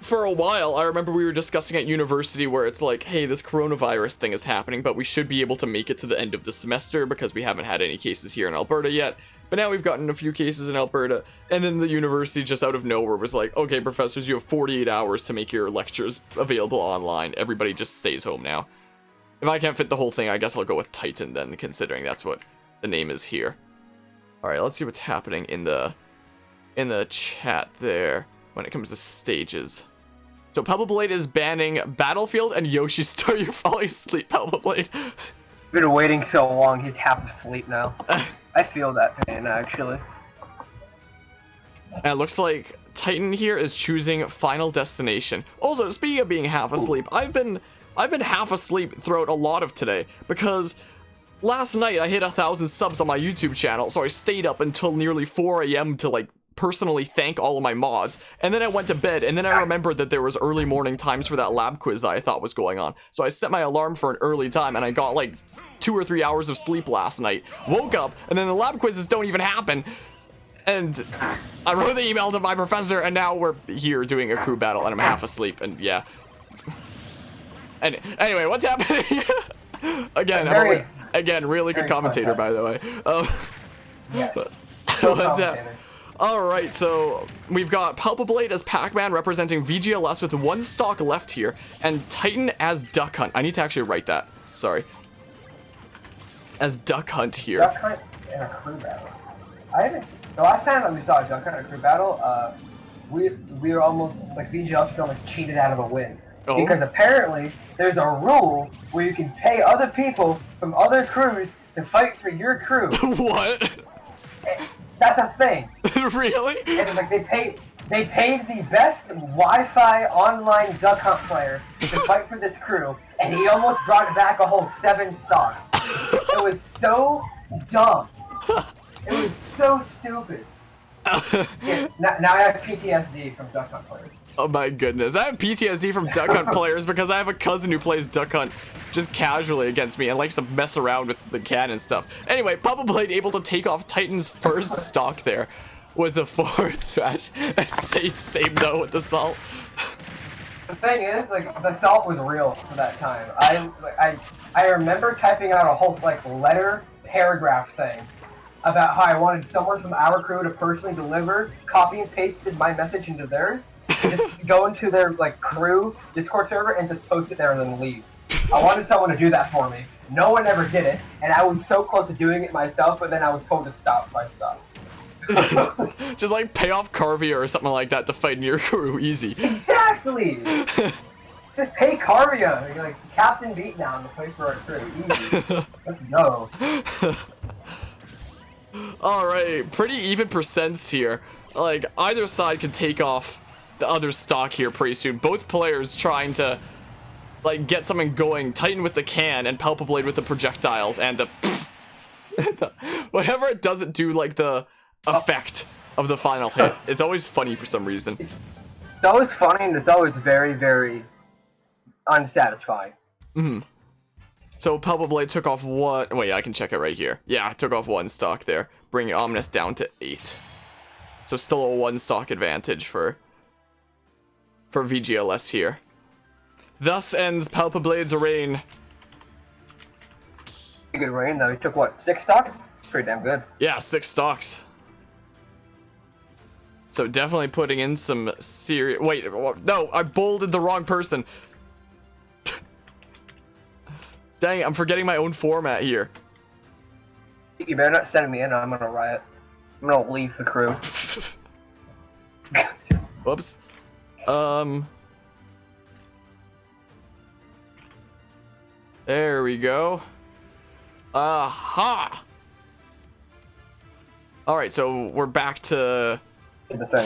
for a while, I remember we were discussing at university where it's like, hey, this coronavirus thing is happening, but we should be able to make it to the end of the semester because we haven't had any cases here in Alberta yet. But now we've gotten a few cases in Alberta, and then the university just out of nowhere was like, okay, professors, you have 48 hours to make your lectures available online. Everybody just stays home now. If I can't fit the whole thing, I guess I'll go with Titan then, considering that's what the name is here. Alright, let's see what's happening in the chat there when it comes to stages. So Pelpablade is banning Battlefield and Yoshi Star. You're falling asleep, Pelpablade. Been waiting so long, he's half asleep now. I feel that pain, actually. And it looks like Titan here is choosing Final Destination. Also, speaking of being half asleep, I've been half asleep throughout a lot of today because last night I hit 1,000 subs on my YouTube channel, so I stayed up until nearly 4 a.m. to like personally thank all of my mods, and then I went to bed, and then I remembered that there was early morning times for that lab quiz that I thought was going on. So I set my alarm for an early time, and I got like 2 or 3 hours of sleep last night. Woke up, and then the lab quizzes don't even happen. And I wrote the email to my professor, and now we're here doing a crew battle, and I'm half asleep, and yeah. And anyway, what's happening? Again, really good commentator, by the way. Yes. What's happening? Alright, so we've got Pelpablade as Pac-Man representing VGLS with 1 stock left here, and Titan as Duck Hunt. I need to actually write that. Sorry. As Duck Hunt here. Duck Hunt in a crew battle. The last time we saw a Duck Hunt in a crew battle, we were almost, like, VGLS almost cheated out of a win. Oh. Because apparently, there's a rule where you can pay other people from other crews to fight for your crew. What? That's a thing. Really? And like they paid the best Wi-Fi online Duck Hunt player to fight for this crew, and he almost brought back a whole 7 stars. It was so dumb. It was so stupid. Yeah, now I have PTSD from Duck Hunt players. Oh my goodness. I have PTSD from Duck Hunt players because I have a cousin who plays Duck Hunt just casually against me and likes to mess around with the can and stuff. Anyway, Pelpablade able to take off Titan's first stock there with a forward smash. Same though with the salt. The thing is, like, the salt was real for that time. I remember typing out a whole, like, letter paragraph thing about how I wanted someone from our crew to personally deliver, copy and pasted my message into theirs, and just go into their, like, crew Discord server and just post it there and then leave. I wanted someone to do that for me. No one ever did it, and I was so close to doing it myself, but then I was told to stop, so I stopped. Just like pay off Carvia or something like that to fight in your crew, easy. Exactly! Just pay Carvia, like Captain Beatdown to play for our crew, easy. Let's go. Alright, pretty even percents here. Like, either side can take off the other stock here pretty soon. Both players trying to, like, get something going. Titan with the can and Pelpablade with the projectiles and the whatever it doesn't do, like, the effect of the final hit. It's always funny for some reason. It's always funny and it's always very, very unsatisfying. Mm-hmm. So Pelpablade took off one. Wait, I can check it right here. Yeah, took off 1 stock there, bringing Ominous down to 8. So still a 1 stock advantage for VGLS here. Thus ends Pelpablade's reign. Pretty good reign though. He took what, 6 stocks? Pretty damn good. Yeah, 6 stocks. So definitely putting in some serious. Wait, no, I bolded the wrong person. Dang, I'm forgetting my own format here. You better not send me in, I'm gonna riot. I'm gonna leave the crew. Whoops. There we go. Aha! Alright, so we're back to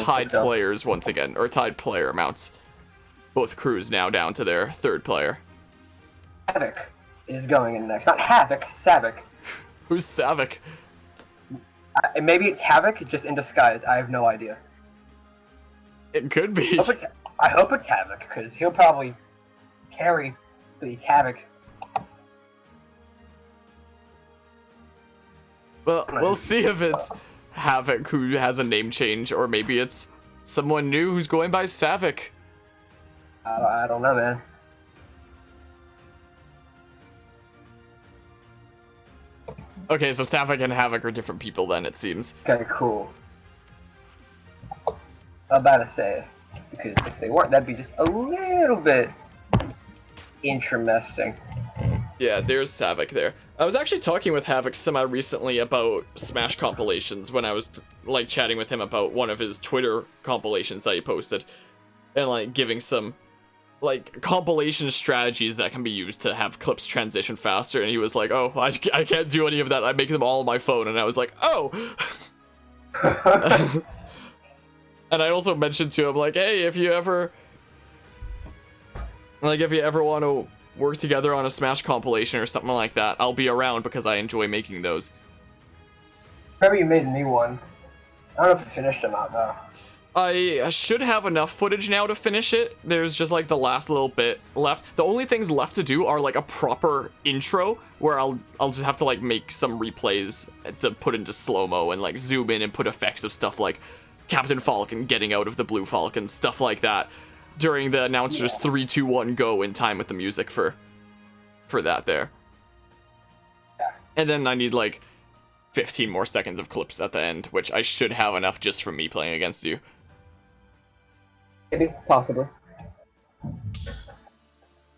tied players once again, or tied player amounts. Both crews now down to their 3rd player. Havoc is going in next. Not Havoc, Savik. Who's Savik? Maybe it's Havoc, just in disguise. I have no idea. It could be. I hope it's Havoc, because he'll probably carry, but he's Havoc. Well, we'll see if it's Havoc who has a name change, or maybe it's someone new who's going by Savik. I don't know, man. Okay, so Sapphic and Havoc are different people then, it seems. Okay, cool. I'm about to say, because if they weren't, that'd be just a little bit interesting. Yeah, there's Sapphic there. I was actually talking with Havoc semi-recently about Smash compilations when I was, like, chatting with him about one of his Twitter compilations that he posted. And, like, giving some, like, compilation strategies that can be used to have clips transition faster. And he was like, oh, I can't do any of that. I make them all on my phone. And I was like, oh! And I also mentioned to him, like, hey, if you ever want to work together on a Smash compilation or something like that, I'll be around because I enjoy making those. Remember you made a new one. I don't know if it's finished or not, though. I should have enough footage now to finish it. There's just like the last little bit left. The only things left to do are like a proper intro where I'll just have to like make some replays to put into slow-mo and like zoom in and put effects of stuff like Captain Falcon getting out of the Blue Falcon, stuff like that, during the announcer's 3, 2, 1 go in time with the music for that there. And then I need like 15 more seconds of clips at the end, which I should have enough just from me playing against you. Maybe, possibly. I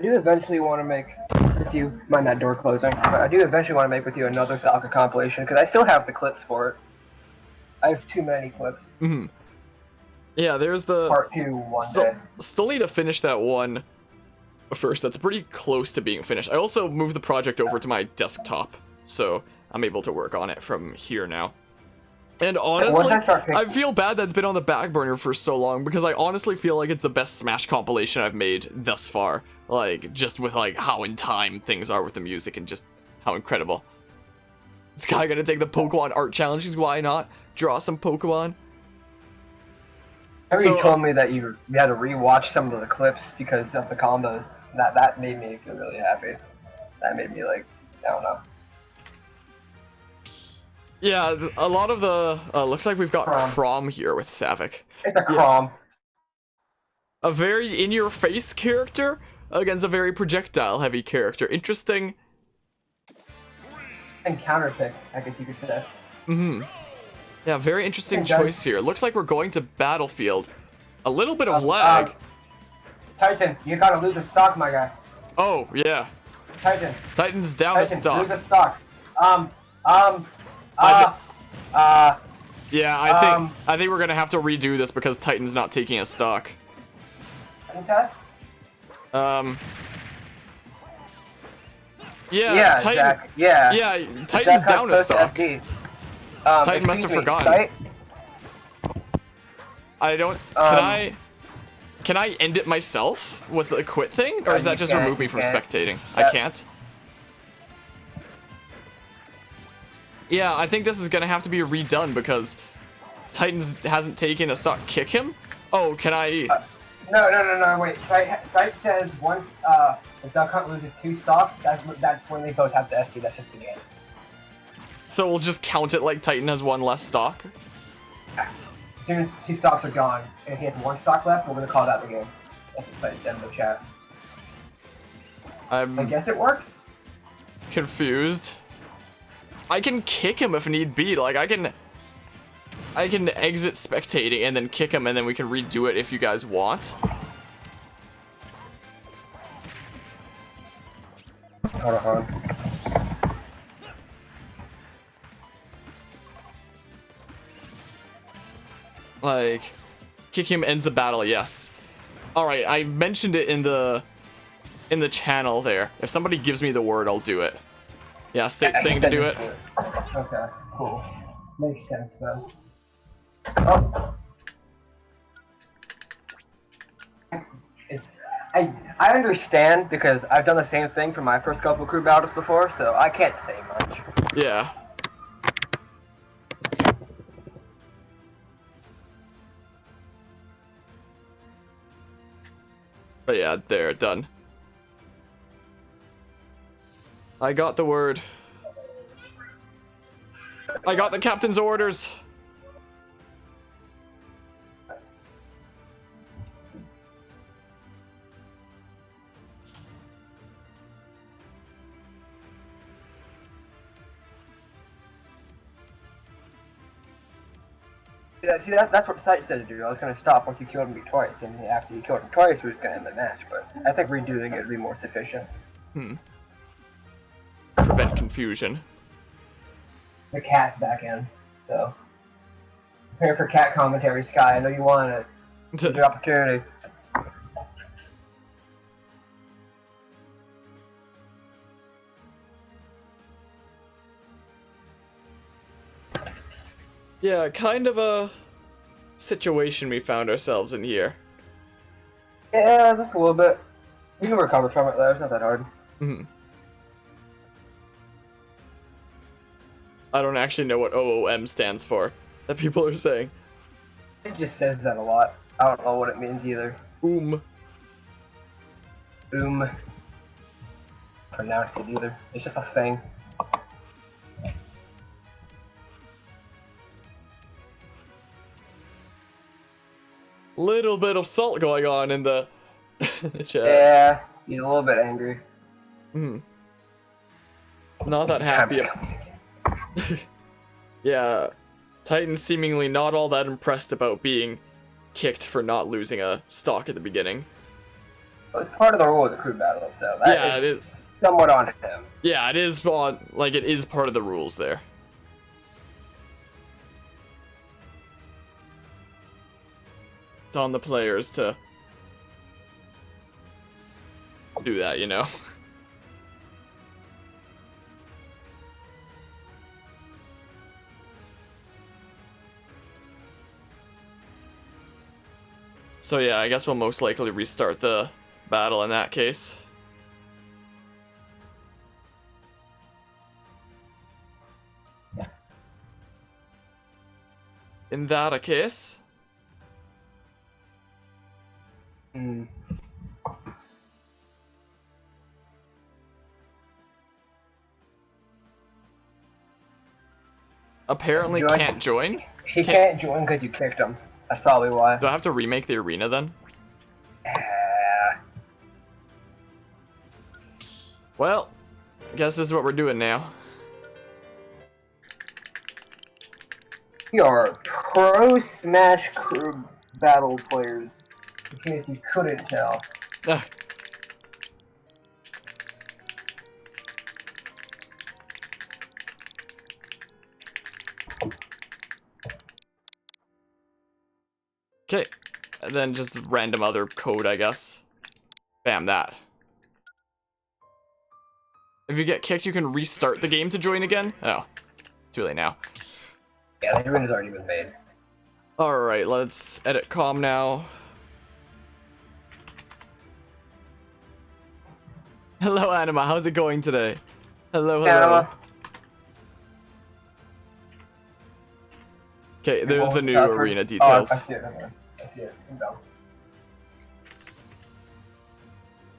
do eventually want to make with you, mind that door closing, but I do eventually want to make with you another Falcon compilation, because I still have the clips for it. I have too many clips. Mm-hmm. Yeah, there's the... Part 2 one day. Still need to finish that one first. That's pretty close to being finished. I also moved the project over to my desktop, so I'm able to work on it from here now. And honestly, I feel bad that's been on the back burner for so long, because I honestly feel like it's the best Smash compilation I've made thus far. Like, just with like how in time things are with the music and just how incredible. This guy gonna take the Pokemon art challenge? Why not? Draw some Pokemon. You told me that you had to rewatch some of the clips because of the combos. That made me feel really happy. That made me like, I don't know. Yeah, a lot of the looks like we've got Chrom here with Sapphic. It's a Chrom. A very in-your-face character against a very projectile-heavy character. Interesting. And counterpick, I guess you could say. Mm-hmm. Yeah, very interesting choice here. Looks like we're going to Battlefield. A little bit of lag. Titan, you gotta lose a stock, my guy. Oh, yeah. Titan's down to stock. Lose a stock. Yeah, I think we're gonna have to redo this because Titan's not taking a stock. Yeah, Titan. Jack, yeah, Titan's down to stock. Titan must have forgotten. I don't. Can I end it myself with a quit thing, or does that just remove me from spectating? I can't. Yeah, I think this is gonna have to be redone because Titans hasn't taken a stock. Kick him? Oh, can I? No, wait. Site says once the Duck Hunt loses 2 stocks, that's when they both have to SD. That's just the game. So we'll just count it like Titan has 1 less stock? As soon as 2 stocks are gone, and he has 1 stock left, we're gonna call that the game. That's what Site said in the chat. I guess it works. Confused. I can kick him if need be. Like I can exit spectating and then kick him, and then we can redo it if you guys want. Hold on. Like, kick him ends the battle. Yes. All right. I mentioned it in the channel there. If somebody gives me the word, I'll do it. Yeah, saying to do it. Okay, cool. Makes sense then. Oh. I understand because I've done the same thing for my first couple crew battles before, so I can't say much. Yeah. But yeah, there, done. I got the word. I got the captain's orders. That's what the site said to do. I was going to stop once you killed me twice, and after you killed him twice, we was going to end the match. But I think redoing it would be more sufficient. Prevent confusion. The cat's back in, so prepare for cat commentary, Sky. I know you want it. It's your opportunity. Yeah, kind of a situation we found ourselves in here. Yeah, just a little bit. We can recover from it though, it's not that hard. I don't actually know what OOM stands for, that people are saying. It just says that a lot. I don't know what it means either. Pronounce it either. It's just a thing. Little bit of salt going on in the, the chat. Yeah, he's a little bit angry. Not that happy. Yeah, Titan's seemingly not all that impressed about being kicked for not losing a stock at the beginning. Well, it's part of the rule of the crew battle, so that it is somewhat on him. Yeah, it is on, like, it is part of the rules there. It's on the players to do that, you know? So yeah, I guess we'll most likely restart the battle in that case. In that a case. Apparently can't join? He can't join because you kicked him. That's probably why. Do I have to remake the arena then? Well, I guess this is what we're doing now. We are pro Smash crew battle players, in case you couldn't tell. Okay, and then just random other code, I guess. Bam, that. If you get kicked, you can restart the game to join again? Oh, too late now. Yeah, the arena's already been made. Alright, let's edit comm now. Hello, Anima, how's it going today? Hello, hello. Okay, there's the new arena details. I see it. I see it. No.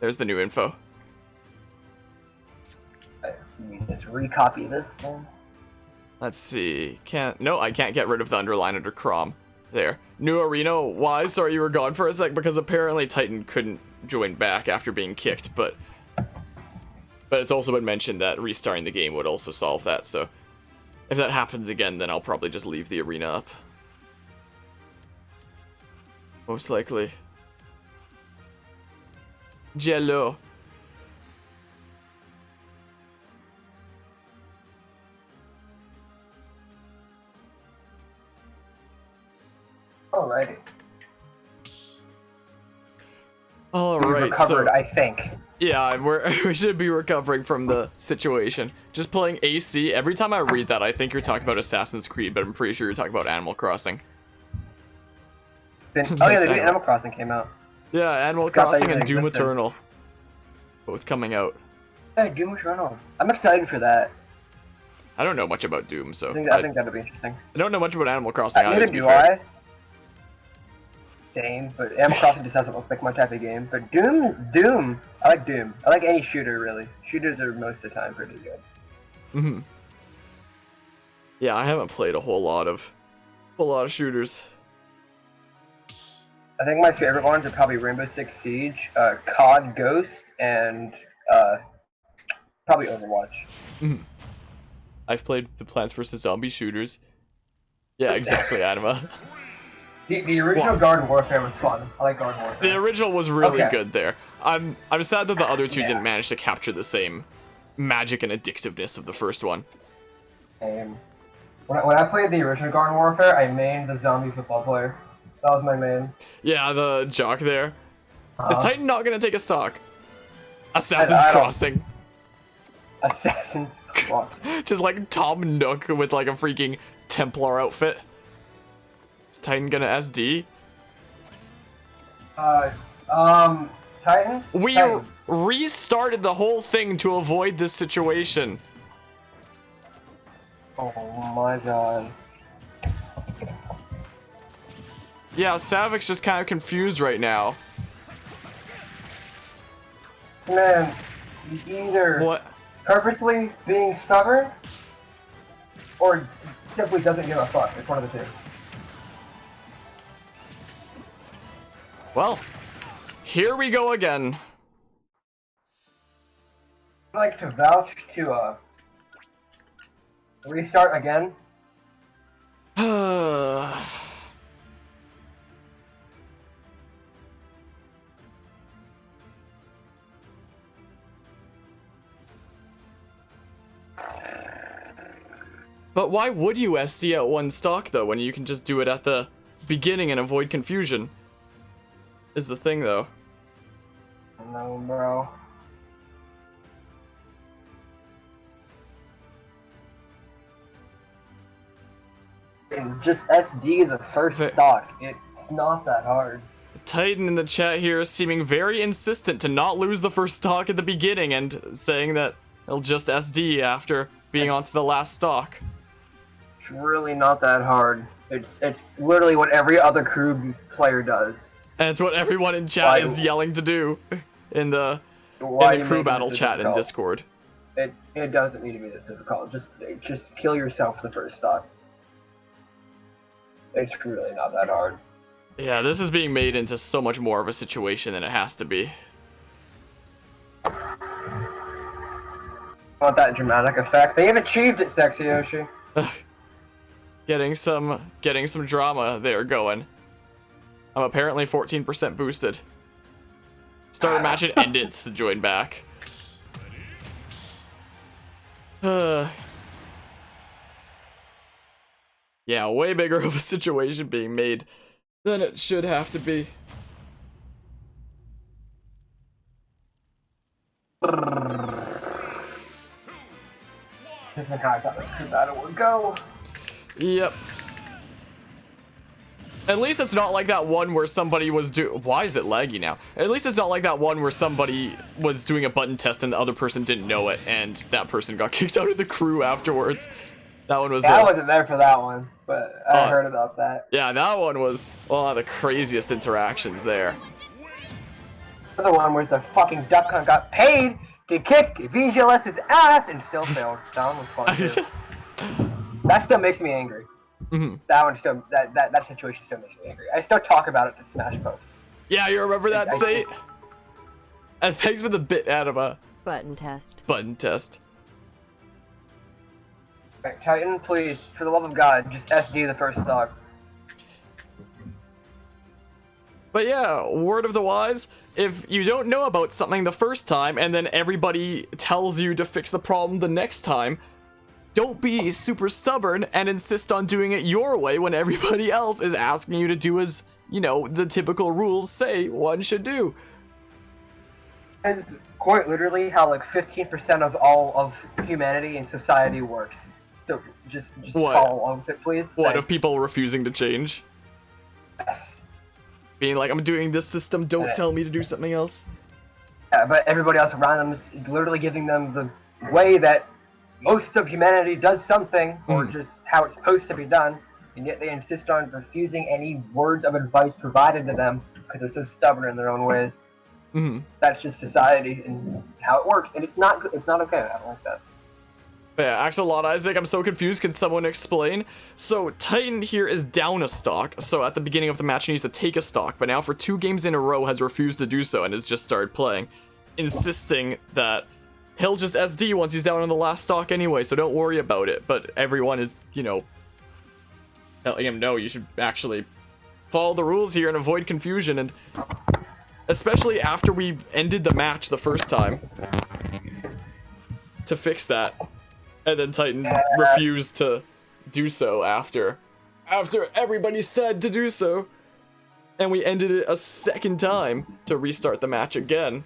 There's the new info. Let me just recopy this one. Let's see. No, I can't get rid of the underline under Crom. There. New arena. Why? Sorry you were gone for a sec, because apparently Titan couldn't join back after being kicked, but it's also been mentioned that restarting the game would also solve that, so if that happens again, then I'll probably just leave the arena up. Most likely. Jello. Alrighty. Alright, recovered, I think. Yeah, we should be recovering from the situation. Just playing AC, every time I read that, I think you're talking about Assassin's Creed, but I'm pretty sure you're talking about Animal Crossing. Oh yeah, the new Animal Crossing came out. Yeah, Animal Crossing and Doom Eternal. Both coming out. Hey, Doom Eternal. I'm excited for that. I don't know much about Doom, so... I think that'll be interesting. I don't know much about Animal Crossing either, neither to be do fair. Same, but Animal Crossing just doesn't look like my type of game. But Doom, I like Doom. I like any shooter, really. Shooters are most of the time pretty good. Yeah, I haven't played a whole lot of shooters. I think my favorite ones are probably Rainbow Six Siege, COD Ghost, and probably Overwatch. I've played the Plants vs. Zombie shooters. Yeah, exactly, Anima. The original Garden Warfare was fun. I like Garden Warfare. The original was really Okay. good there. I'm sad that the other two Yeah. didn't manage to capture the same magic and addictiveness of the first one. When I played the original Garden Warfare, I mained the zombie football player. That was my main. Yeah, the jock there. Is Titan not gonna take a stock? Assassin's I don't- Crossing. Assassin's Cross. Just like Tom Nook with like a freaking Templar outfit. Is Titan gonna SD? Titan? We Titan. restarted the whole thing to avoid this situation. Oh my god. Yeah, Savic's just kind of confused right now. Man, he's either What? purposely being stubborn or simply doesn't give a fuck. It's one of the two. Well, here we go again. I'd like to vouch to restart again. But why would you SD at one stock though when you can just do it at the beginning and avoid confusion? Is the thing though. No, bro. And just SD the first stock. It's not that hard. Titan in the chat here is seeming very insistent to not lose the first stock at the beginning and saying that he'll just SD after being onto the last stock. It's really not that hard. It's literally what every other crew player does. And it's what everyone in chat Why- is yelling to do in the Why crew make it battle this chat in difficult? Discord. It doesn't need to be this difficult. Just kill yourself the first stock. It's really not that hard. Yeah, this is being made into so much more of a situation than it has to be. Want that dramatic effect? They have achieved it, Sexy Yoshi. Getting some drama there going. I'm apparently 14% boosted. Start a match and end it to join back. Yeah, way bigger of a situation being made than it should have to be. This is how I thought the crew battle would go. Yep. At least it's not like that one where somebody was why is it laggy now? At least it's not like that one where somebody was doing a button test and the other person didn't know it and that person got kicked out of the crew afterwards. That one was Yeah, I wasn't there for that one, but I Oh. heard about that. Yeah, that one was one of the craziest interactions there. The one where the fucking duck hunt got paid to kick VGLS's ass and still failed. That one was fun too. That still makes me angry. Mhm. That one still, that situation still makes me angry. I still talk about it to Smash Post. Yeah, you remember that, Sate? And thanks for the bit, Anima. Button test. Button test. Right, Titan, please, for the love of God, just SD the first stock. But yeah, word of the wise, if you don't know about something the first time and then everybody tells you to fix the problem the next time, don't be super stubborn and insist on doing it your way when everybody else is asking you to do as, you know, the typical rules say one should do. And quite literally how like 15% of all of humanity and society works. So just What? follow along with it, please. What Thanks. of people refusing to change? Yes. Being like, I'm doing this system, don't tell me to do something else. Yeah, but everybody else around them is literally giving them the way that most of humanity does something, or just how it's supposed to be done, and yet they insist on refusing any words of advice provided to them because they're so stubborn in their own ways. That's just society and how it works, and it's not good. It's not okay. I don't like that. Yeah, Axolot Isaac, I'm so confused. Can someone explain? So, Titan here is down a stock. So, at the beginning of the match, he needs to take a stock. But now, for 2 games in a row, has refused to do so and has just started playing, insisting that he'll just SD once he's down on the last stock anyway. So, don't worry about it. But everyone is, you know, telling him, no, you should actually follow the rules here and avoid confusion, and especially after we ended the match the first time to fix that, and then Titan refused to do so after everybody said to do so, and we ended it a second time to restart the match again.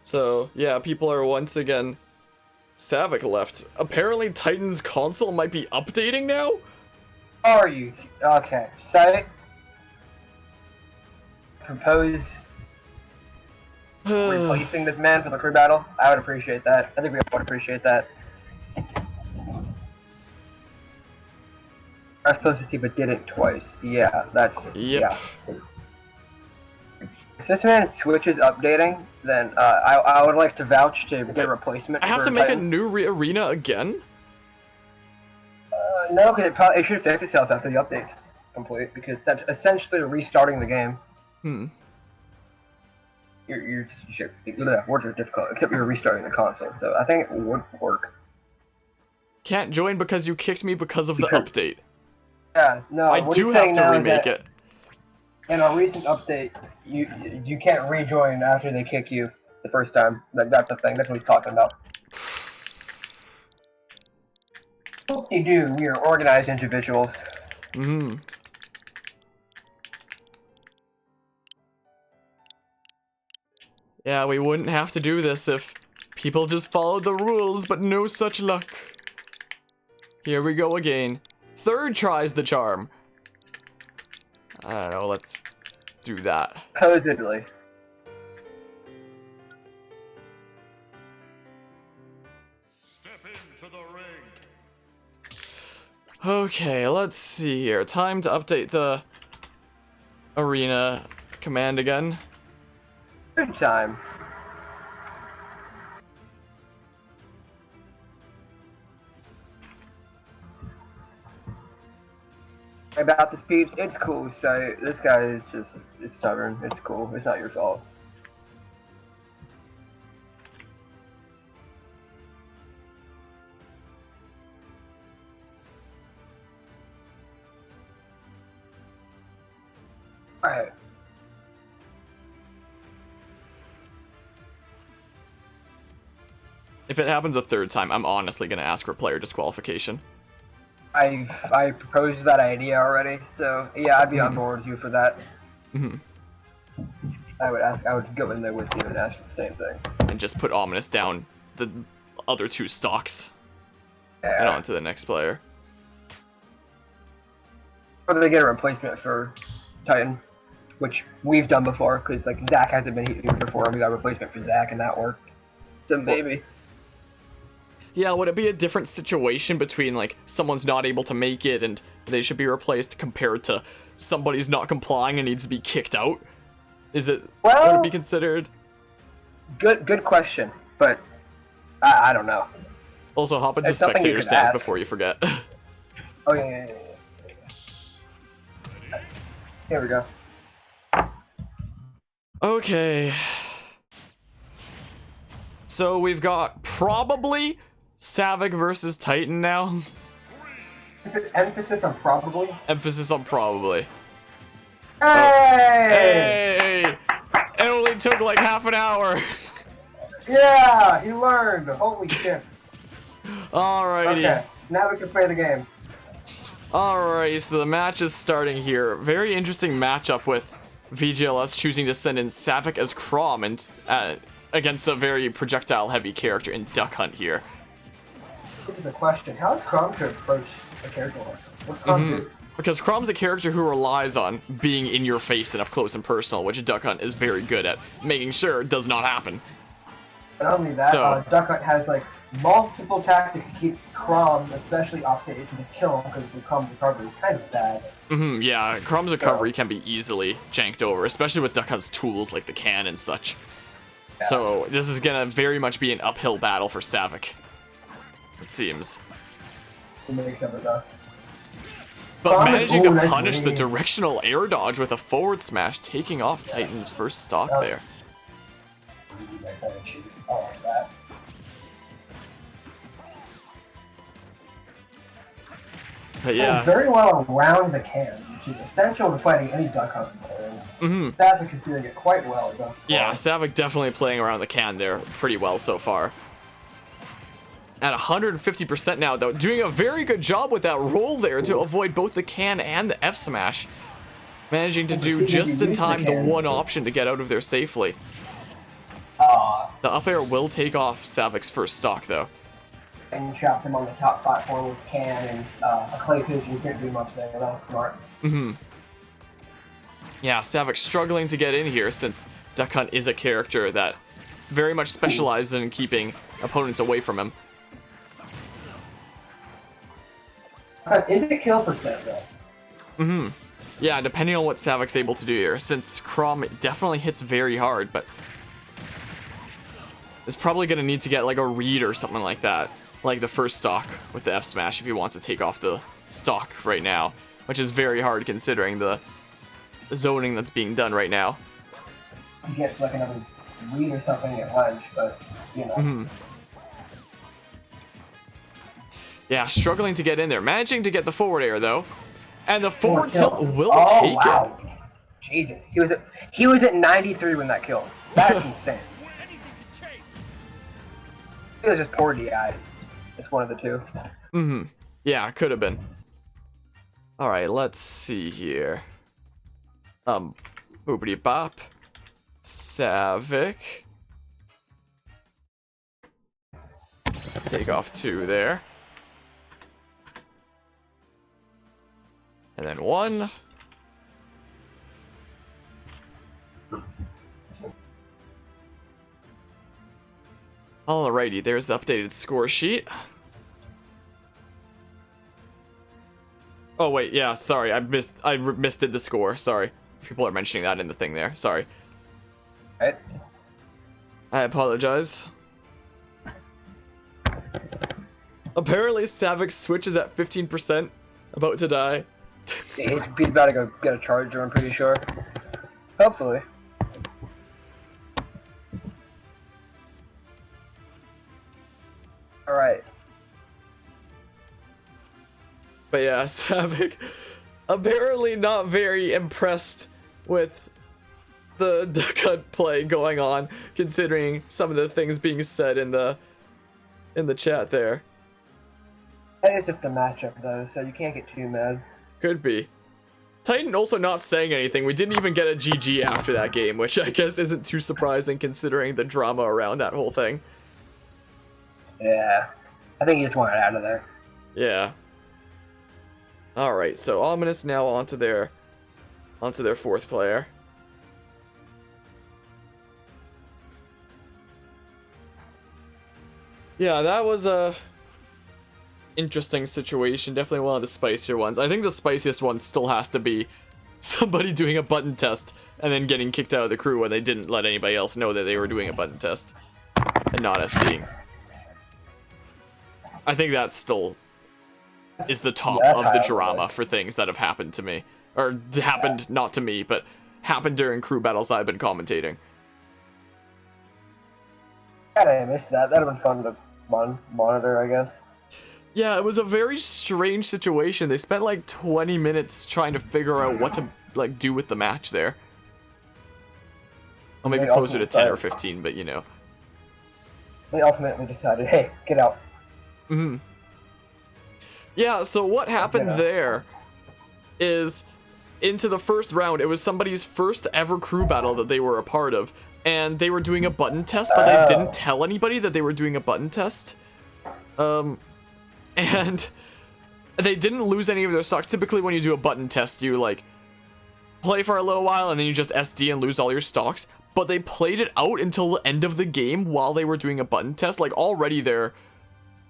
So yeah, people are once again. Savik left. Apparently Titan's console might be updating now? Are you? Okay. Savik, propose replacing this man for the crew battle. I would appreciate that. I think we all would appreciate that. I was supposed to see, but didn't twice. Yeah, that's... Yep. Yeah. If this man switches updating, then I would like to vouch to get a replacement. I have to make a new arena again? No, because it should fix itself after the update's complete, because that's essentially restarting the game. Words are difficult, except you're restarting the console, so I think it would work. Can't join because you kicked me because of the update. Yeah, no, I do have to remake it. In a recent update, you can't rejoin after they kick you the first time. That's a thing. That's what he's talking about. What they do, we are organized individuals. Yeah, we wouldn't have to do this if people just followed the rules, but no such luck. Here we go again. Third tries the charm. I don't know, let's do that. Supposedly. Step into the ring. Okay, let's see here. Time to update the arena command again. Good time. About the peeps, it's cool. So this guy is just stubborn. It's cool. It's not your fault. All right. If it happens a third time, I'm honestly gonna ask for player disqualification. I proposed that idea already, so yeah, I'd be on board with you for that. I would go in there with you and ask for the same thing. And just put Ominous down the other two stocks. And on to the next player. Or they get a replacement for Titan, which we've done before, because like Zach hasn't been here before, and we got a replacement for Zach, and that worked. So maybe. Yeah, would it be a different situation between, like, someone's not able to make it and they should be replaced compared to somebody's not complying and needs to be kicked out? Would it be considered? Good question, but I don't know. Also, hop into spectator stands before you forget. Oh, yeah. Here we go. Okay. So we've got probably Savik versus Titan now. Emphasis on probably? Emphasis on probably. Hey! Hey! It only took like half an hour. Yeah, he learned. Holy shit. Alrighty. Okay, now we can play the game. Alright, so the match is starting here. Very interesting matchup with VGLS choosing to send in Savik as Crom and against a very projectile-heavy character in Duck Hunt here. This is a question. How is Crom to approach a character like this? What's Crom do? Because Crom's a character who relies on being in your face and up close and personal, which Duck Hunt is very good at making sure does not happen. Not only that, Duck Hunt has like multiple tactics to keep Crom, especially off stage, to just kill him because the Crom's recovery is kind of bad. Yeah, Crom's recovery can be easily janked over, especially with Duck Hunt's tools like the can and such. Yeah. So this is gonna very much be an uphill battle for Savik, it seems. But managing to punish the directional air dodge with a forward smash, taking off Titan's first stock there. But Plays yeah. very well around the can, which is essential to fighting any Duck Hunt player. Savic is doing it quite well. Yeah, Savic definitely playing around the can there pretty well so far. At 150% now, though, doing a very good job with that roll there to avoid both the can and the F smash. Managing to do just in time the one option to get out of there safely. The up air will take off Savic's first stock, though. And trapped him on the top platform with can and a clay pigeon couldn't do much there. That was smart. Yeah, Savic struggling to get in here since Duck Hunt is a character that very much specializes in keeping opponents away from him. Is it kill percent though? Yeah, depending on what Savic's able to do here, since Crom definitely hits very hard, but is probably going to need to get like a read or something like that, like the first stock with the F smash if he wants to take off the stock right now, which is very hard considering the zoning that's being done right now. He gets like another read or something at lunch, but you know. Yeah, struggling to get in there, managing to get the forward air though. And the forward kill. tilt will take wow. it. Jesus, he was at 93 when that killed. That's insane. He was just poor DI. It's one of the two. Yeah, could have been. All right, let's see here. Boopity bop. Savic. Take off 2 there. And then 1. Alrighty, there's the updated score sheet. Oh wait, yeah, sorry, I misdid the score. Sorry, people are mentioning that in the thing there. Sorry. Right. I apologize. Apparently, Savic's Switch is at 15%, about to die. He's about to go get a charger, I'm pretty sure. Hopefully. Alright. But yeah, Savic apparently not very impressed with the Duck Hunt play going on, considering some of the things being said in the chat there. That is just a matchup though, so you can't get too mad. Could be. Titan also not saying anything. We didn't even get a GG after that game, which I guess isn't too surprising considering the drama around that whole thing. Yeah. I think he just wanted out of there. Yeah. Alright, so Ominous now onto their fourth player. Yeah, that was a interesting situation. Definitely one of the spicier ones. I think the spiciest one still has to be somebody doing a button test and then getting kicked out of the crew when they didn't let anybody else know that they were doing a button test and not SDing. I think that still is the top of the drama for things that have happened to me. Or happened, not to me, but happened during crew battles I've been commentating. God, I missed that. That'd have been fun to monitor, I guess. Yeah, it was a very strange situation. They spent like 20 minutes trying to figure out what to like do with the match there. Well, maybe closer to 10 or 15, but you know. They ultimately decided, hey, get out. Yeah, so what happened there is into the first round, it was somebody's first ever crew battle that they were a part of, and they were doing a button test, but they didn't tell anybody that they were doing a button test. And they didn't lose any of their stocks. Typically when you do a button test, you like play for a little while and then you just SD and lose all your stocks. But they played it out until the end of the game while they were doing a button test. Like already their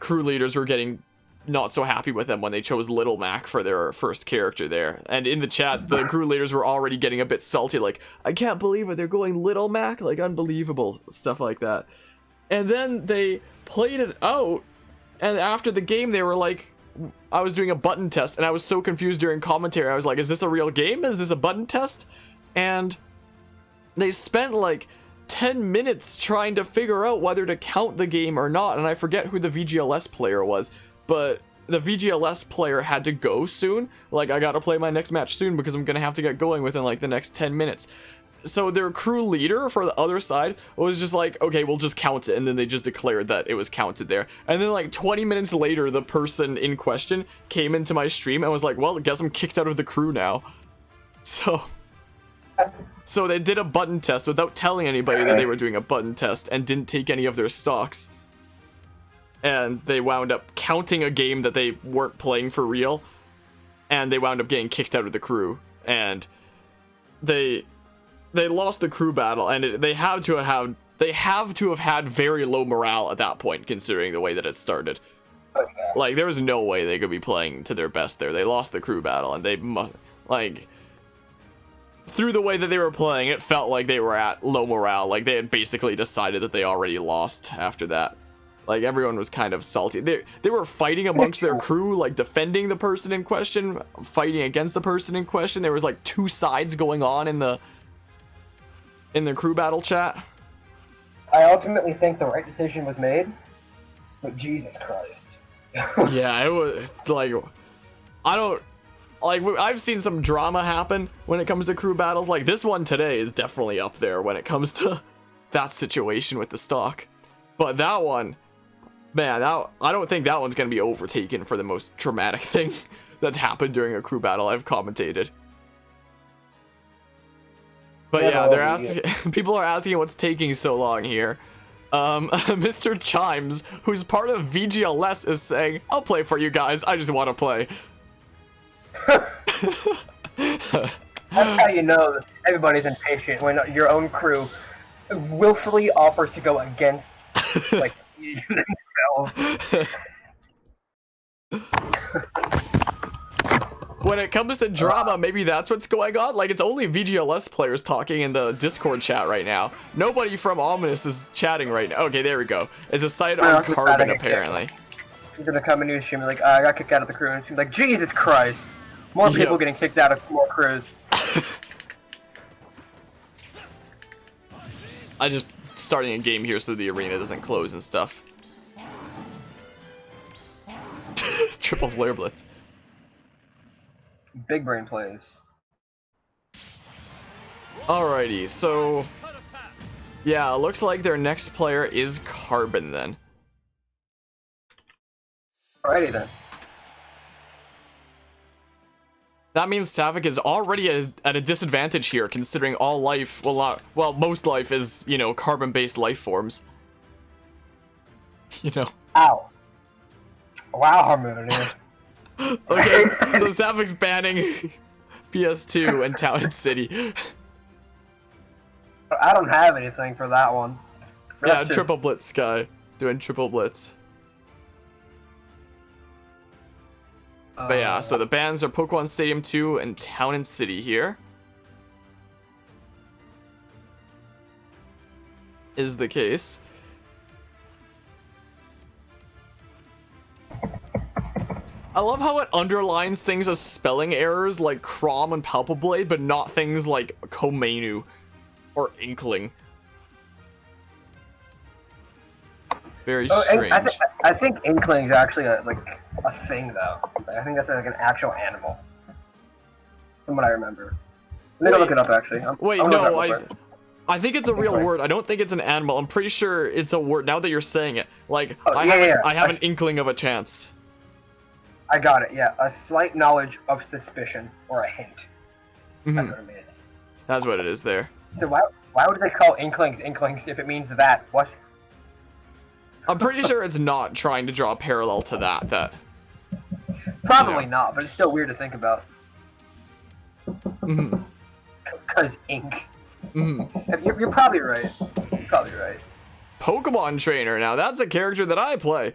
crew leaders were getting not so happy with them when they chose Little Mac for their first character there. And in the chat, the crew leaders were already getting a bit salty, like, I can't believe it, they're going Little Mac, like unbelievable, stuff like that. And then they played it out, and after the game they were like, I was doing a button test, and I was so confused during commentary. I was like, is this a real game? Is this a button test? And they spent like 10 minutes trying to figure out whether to count the game or not, and I forget who the VGLS player was, but the VGLS player had to go soon. Like, I gotta play my next match soon because I'm gonna have to get going within like the next 10 minutes. So their crew leader for the other side was just like, okay, we'll just count it. And then they just declared that it was counted there. And then like 20 minutes later, the person in question came into my stream and was like, well, I guess I'm kicked out of the crew now. So they did a button test without telling anybody that they were doing a button test and didn't take any of their stocks. And they wound up counting a game that they weren't playing for real. And they wound up getting kicked out of the crew. And they lost the crew battle, and they have to have had very low morale at that point, considering the way that it started. Okay. Like, there was no way they could be playing to their best there. They lost the crew battle, and they like, through the way that they were playing, it felt like they were at low morale. Like, they had basically decided that they already lost after that. Like, everyone was kind of salty. They were fighting amongst their crew, like defending the person in question, fighting against the person in question. There was like two sides going on in the crew battle chat. I ultimately think the right decision was made, but Jesus Christ. Yeah, it was like, I've seen some drama happen when it comes to crew battles. Like, this one today is definitely up there when it comes to that situation with the stock. But that one, man, I don't think that one's gonna be overtaken for the most dramatic thing that's happened during a crew battle I've commentated. But yeah, they're asking. People are asking what's taking so long here. Mr. Chimes, who's part of VGLS, is saying, "I'll play for you guys. I just want to play." That's how you know that everybody's impatient when your own crew willfully offers to go against like themselves. When it comes to drama, maybe that's what's going on. Like, it's only VGLS players talking in the Discord chat right now. Nobody from Ominous is chatting right now. Okay, there we go. It's a site on Carbon, apparently. He's gonna come into his stream and like, I got kicked out of the crew, and she's like, Jesus Christ! More people getting kicked out of more crews. I just starting a game here so the arena doesn't close and stuff. Triple flare blitz. Big brain plays. Alrighty, so yeah, it looks like their next player is Carbon then. Alrighty then. That means Savik is already at a disadvantage here, considering all life, well, most life is, you know, carbon-based life forms. You know. Ow. Wow, Harmonia. Okay, so Savik's banning PS2 and Town and City. I don't have anything for that one. Yeah, triple blitz guy doing triple blitz. But yeah, so the bans are Pokemon Stadium 2 and Town and City here. Is the case. I love how it underlines things as spelling errors like Crom and Palpal Blade, but not things like Komenu or Inkling. Very strange. I think Inkling is actually a thing, though. I think that's like an actual animal, from what I remember. I'm gonna look it up, actually. I think it's a real word. I don't think it's an animal. I'm pretty sure it's a word now that you're saying it. Like, I have an inkling of a chance. I got it, yeah. A slight knowledge of suspicion, or a hint. That's what it means. That's what it is there. So why would they call Inklings Inklings if it means that? What? I'm pretty sure it's not trying to draw a parallel to that. Probably not, but it's still weird to think about. Because ink. You're probably right. Pokemon Trainer, now that's a character that I play.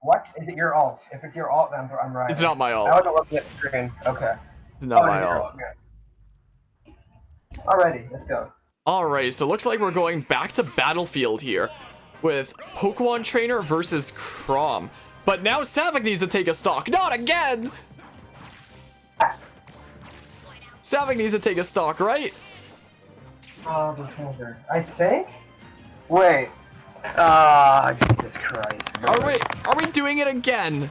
What? Is it your alt? If it's your alt, then I'm right. It's not my alt. I wasn't looking at the screen. Okay. It's not my alt. Alrighty, let's go. Alright, so looks like we're going back to Battlefield here with Pokemon Trainer versus Crom. But now Savik needs to take a stock. Not again! Savik needs to take a stock, right? I think? Wait. Jesus Christ. Are we doing it again?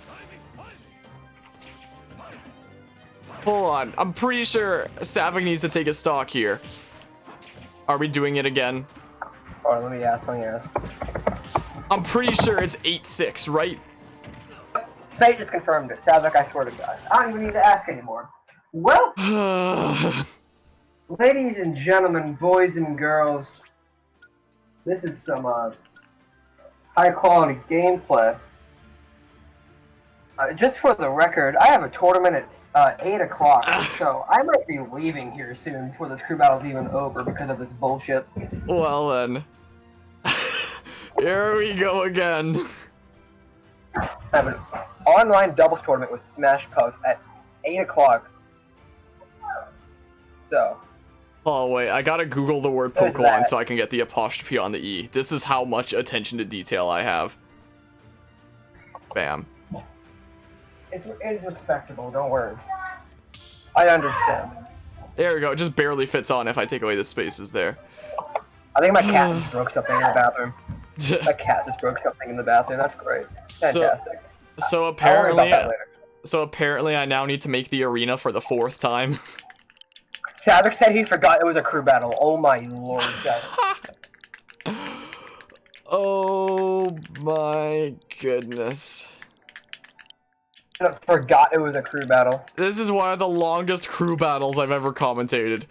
Hold on. I'm pretty sure Savik needs to take a stock here. Are we doing it again? Hold on, let me ask. I'm pretty sure it's 8-6, right? Say just confirmed it. Savik, I swear to God. I don't even need to ask anymore. Well, ladies and gentlemen, boys and girls, this is some high quality gameplay. Just for the record, I have a tournament at 8 o'clock, so I might be leaving here soon before this crew battle's even over because of this bullshit. Well then. Here we go again. I have an online doubles tournament with Smash Puff at 8 o'clock. So. Oh wait, I gotta Google the word Pokemon so I can get the apostrophe on the E. This is how much attention to detail I have. Bam. It is respectable, don't worry. I understand. There we go, it just barely fits on if I take away the spaces there. I think my cat just broke something in the bathroom. My cat just broke something in the bathroom, that's great. Fantastic. So apparently I now need to make the arena for the 4th time. Savik said he forgot it was a crew battle. Oh my lord, Oh my goodness. Forgot it was a crew battle. This is one of the longest crew battles I've ever commentated.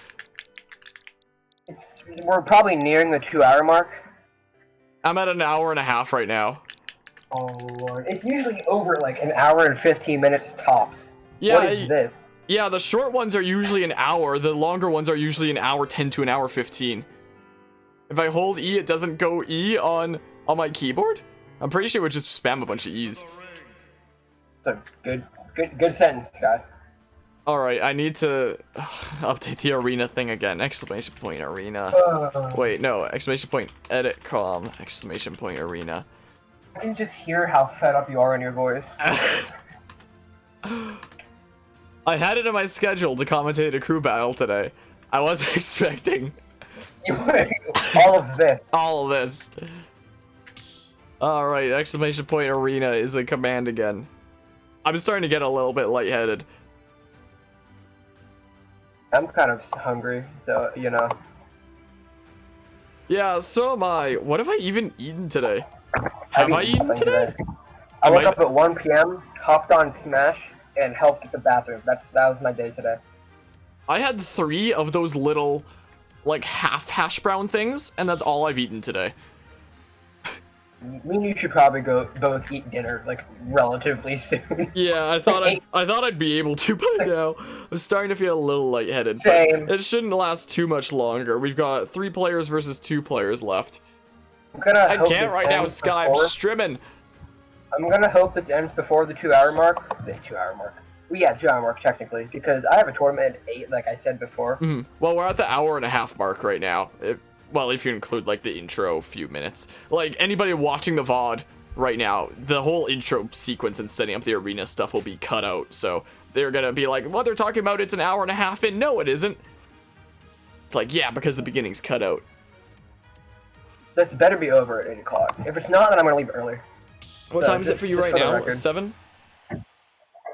We're probably nearing the 2-hour mark. I'm at an hour and a half right now. Oh lord. It's usually over like an hour and 15 minutes tops. Yeah, what is this? Yeah, the short ones are usually an hour. The longer ones are usually an hour 10 to an hour 15. If I hold E, it doesn't go E on my keyboard? I'm pretty sure it would just spam a bunch of E's. It's a good sentence, guy. Alright, I need to update the arena thing again. Exclamation point arena. Wait, no. Exclamation point edit com. Exclamation point arena. I can just hear how fed up you are in your voice. I had it in my schedule to commentate a crew battle today. I wasn't expecting all of this. All of this. Alright, exclamation point arena is a command again. I'm starting to get a little bit lightheaded. I'm kind of hungry, so, you know. Yeah, so am I. What have I even eaten today? Have I eaten today? I woke up at 1 p.m., hopped on Smash, and helped at the bathroom. That was my day today. I had 3 of those little, like, half hash brown things, and that's all I've eaten today. Me and you should probably go both eat dinner, like, relatively soon. Yeah, I thought I'd be able to by now. I'm starting to feel a little lightheaded. Same. But it shouldn't last too much longer. We've got 3 players versus 2 players left. I can't right now, Sky. I'm streaming. I'm gonna hope this ends before the 2-hour mark. The 2-hour mark. Well, yeah, 2-hour mark technically, because I have a tournament at 8, like I said before. Well, we're at the hour and a half mark right now. Well, if you include, like, the intro few minutes. Like, anybody watching the VOD right now, the whole intro sequence and setting up the arena stuff will be cut out. So they're gonna be like, what they're talking about, it's an hour and a half in. No, it isn't. It's like, yeah, because the beginning's cut out. This better be over at 8 o'clock. If it's not, then I'm gonna leave early. What time is it for you right now? 7?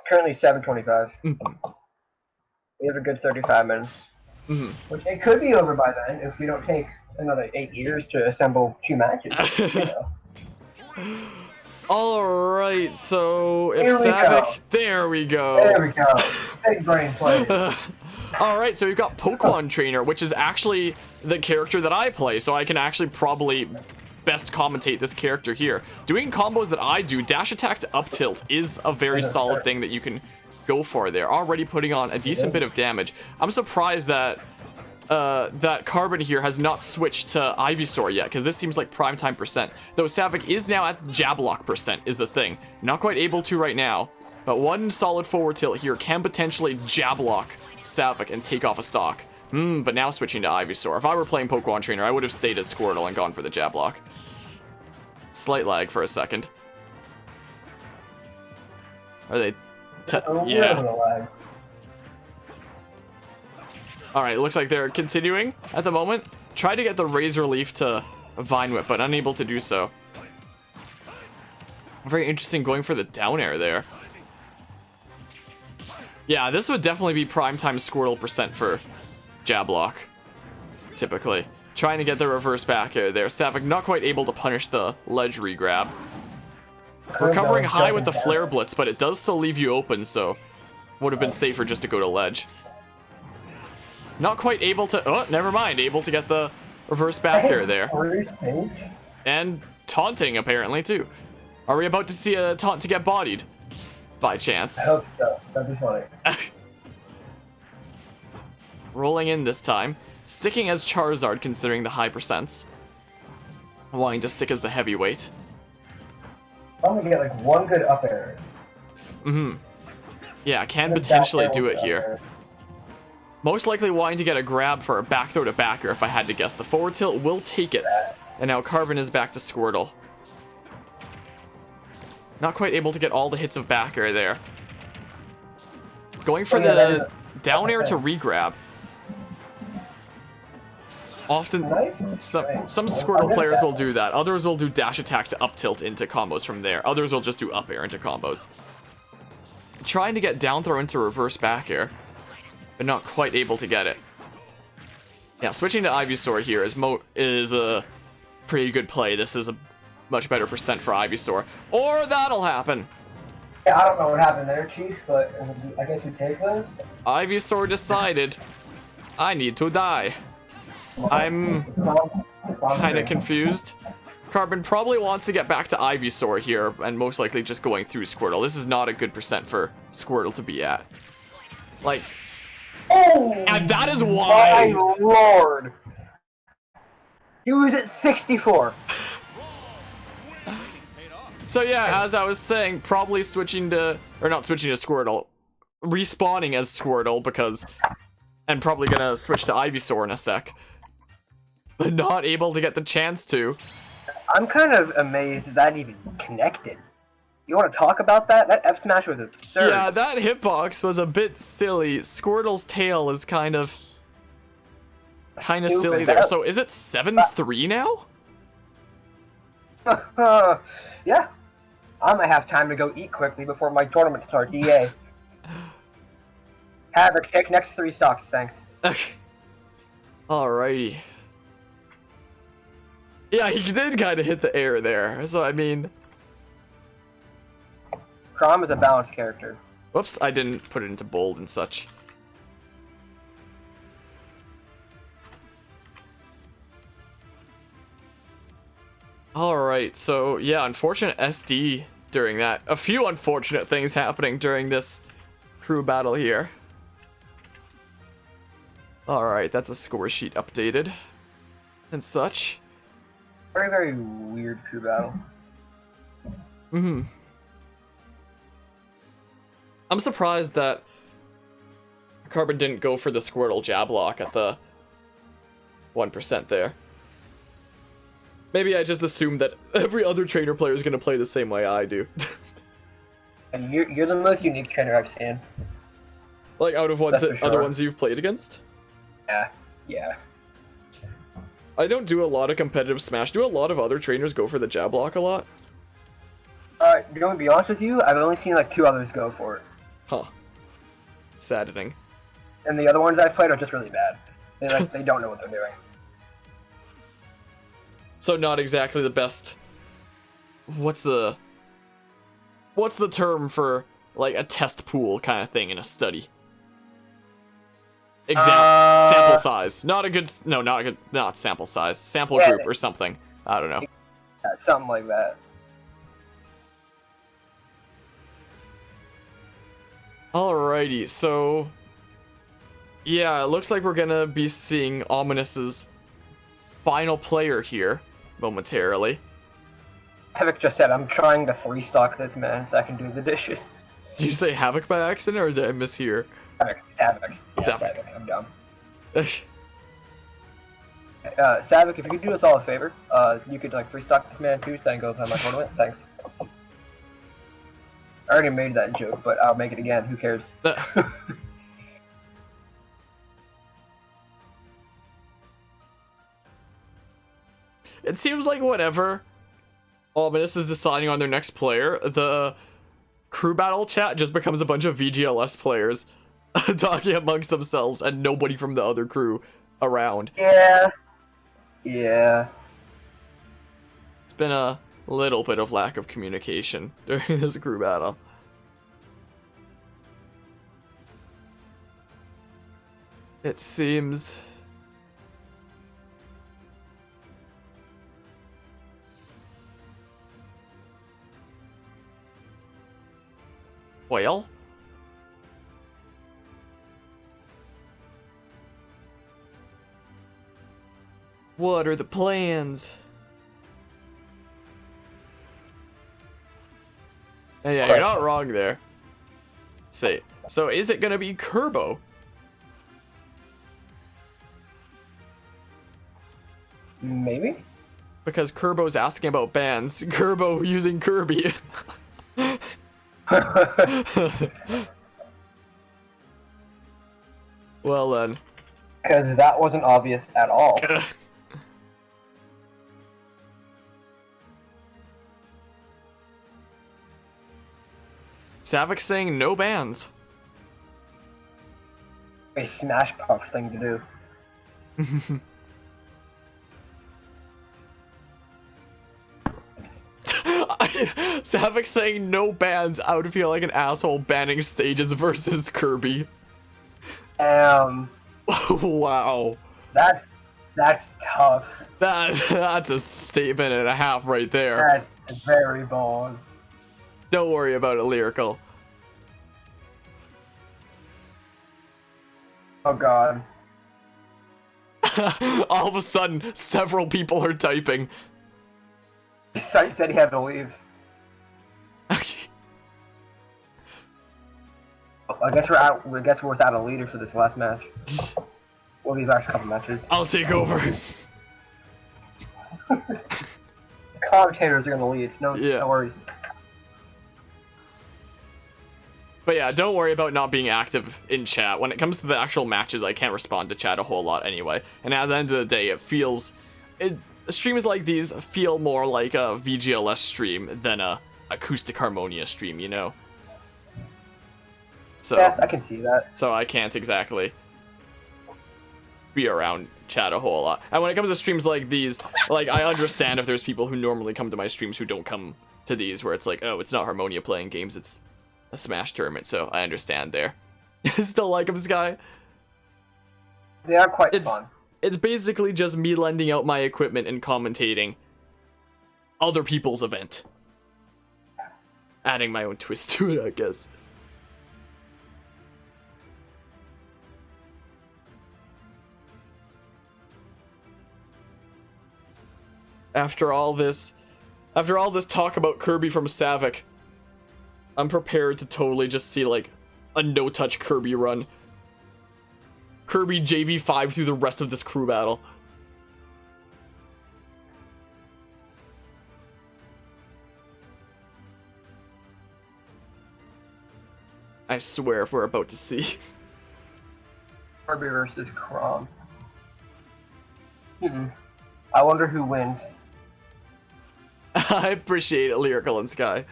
Currently 7:25. We have a good 35 minutes. Which it could be over by then if we don't take another 8 years to assemble 2 matches. You know. Alright, so if Savik... There we go. There we go. Big brain play. Alright, so we've got Pokemon Trainer, which is actually the character that I play, so I can actually probably best commentate this character here. Doing combos that I do, dash attack to up tilt is a very solid thing that you can go for there. Already putting on a decent bit of damage. I'm surprised that that Carbon here has not switched to Ivysaur yet, because this seems like prime time percent. Though Savik is now at jab lock percent is the thing. Not quite able to right now, but one solid forward tilt here can potentially jab lock Savik and take off a stock. But now switching to Ivysaur. If I were playing Pokemon Trainer, I would have stayed as Squirtle and gone for the jab lock. Slight lag for a second. Are they... yeah. Alright, looks like they're continuing at the moment. Tried to get the Razor Leaf to Vine Whip, but unable to do so. Very interesting going for the down air there. Yeah, this would definitely be primetime Squirtle percent for Jablock, typically. Trying to get the reverse back air there. Savick not quite able to punish the ledge regrab. Recovering high with the flare blitz, but it does still leave you open, so would have been safer just to go to ledge. Not quite able to, oh, never mind, able to get the reverse back air there. And taunting, apparently, too. Are we about to see a taunt to get bodied? By chance. I hope so. That'd be funny. Rolling in this time. Sticking as Charizard, considering the high percents. Wanting to stick as the heavyweight. I'm gonna get like one good up air. Yeah, can potentially do it here. Most likely wanting to get a grab for a back throw to backer if I had to guess. The forward tilt will take it. And now Carbon is back to Squirtle. Not quite able to get all the hits of back air there. Going for the down air to regrab. Often, some Squirtle players will do that. Others will do dash attack to up tilt into combos from there. Others will just do up air into combos. Trying to get down throw into reverse back air, but not quite able to get it. Yeah, switching to Ivysaur here is a pretty good play. This is a much better percent for Ivysaur. Or that'll happen. Yeah, I don't know what happened there, Chief, but I guess you take this. Ivysaur decided, I need to die. I'm kind of confused. Carbon probably wants to get back to Ivysaur here, and most likely just going through Squirtle. This is not a good percent for Squirtle to be at. Like, and that is why. My lord! He was at 64. So yeah, as I was saying, probably switching to, or not switching to Squirtle, respawning as Squirtle because, and probably gonna switch to Ivysaur in a sec. But not able to get the chance to. I'm kind of amazed that even connected. You want to talk about that? That F smash was absurd. Yeah, that hitbox was a bit silly. Squirtle's tail is kind of silly there. So is it 7-3 now? Yeah. I might have time to go eat quickly before my tournament starts, EA. Havoc, take next 3 stocks, thanks. Okay. Alrighty. Yeah, he did kind of hit the air there, so I mean... Chrom is a balanced character. Whoops, I didn't put it into bold and such. Alright, so yeah, unfortunate SD during that. A few unfortunate things happening during this crew battle here. Alright, that's a score sheet updated. And such. Very, very weird crew battle. I'm surprised that Carbon didn't go for the Squirtle Jablock at the 1% there. Maybe I just assumed that every other trainer player is going to play the same way I do. And you're the most unique trainer I've seen. Like, out of other ones you've played against? Yeah. I don't do a lot of competitive Smash. Do a lot of other trainers go for the Jablock a lot? To be honest with you, I've only seen like 2 others go for it. Huh. Saddening. And the other ones I've played are just really bad. They don't know what they're doing. So not exactly the best. What's the term for like a test pool kind of thing in a study? Sample size. Not sample size. Sample group or something. I don't know. Yeah, something like that. Alrighty, so yeah, it looks like we're gonna be seeing Ominous's final player here momentarily. Havoc just said, I'm trying to 3-stock this man so I can do the dishes. Did you say Havoc by accident, or did I mishear? Savik. It's Yeah, Havoc. Savik. I'm dumb. Savik, if you could do us all a favor, you could like 3-stock this man too so I can go play my tournament. Thanks. I already made that joke, but I'll make it again. Who cares? It seems like whenever Ominous is deciding on their next player, the crew battle chat just becomes a bunch of VGLS players talking amongst themselves and nobody from the other crew around. Yeah. Yeah. It's been a little bit of lack of communication during this crew battle. It seems... Well? What are the plans? And yeah, you're not wrong there. Say, so is it gonna be Kerbo? Maybe? Because Kerbo's asking about bans. Kerbo using Kirby. Well then. Because that wasn't obvious at all. Savik saying no bans. A Smash Puff thing to do. Savik saying no bans. I would feel like an asshole banning stages versus Kirby. Wow. That's tough. That's a statement and a half right there. That's very bold. Don't worry about it, Lyrical. Oh god. All of a sudden, several people are typing. He said he had to leave. I guess we're without a leader for this last match. Well, these last couple matches. I'll take over. The commentators are gonna lead. No worries. But yeah, don't worry about not being active in chat. When it comes to the actual matches, I can't respond to chat a whole lot anyway. And at the end of the day, streams like these feel more like a VGLS stream than a acoustic harmonia stream, you know? So, yeah, I can see that. So I can't exactly be around chat a whole lot. And when it comes to streams like these, like, I understand if there's people who normally come to my streams who don't come to these, where it's like, oh, it's not Harmonia playing games, it's a Smash tournament, so I understand there. Still like them, Sky? They are quite fun. It's basically just me lending out my equipment and commentating other people's event. Adding my own twist to it, I guess. After all this talk about Kirby from Savik, I'm prepared to totally just see like a no-touch Kirby run. Kirby JV5 through the rest of this crew battle. I swear if we're about to see. Kirby versus Crom. I wonder who wins. I appreciate it, Lyrical and Sky.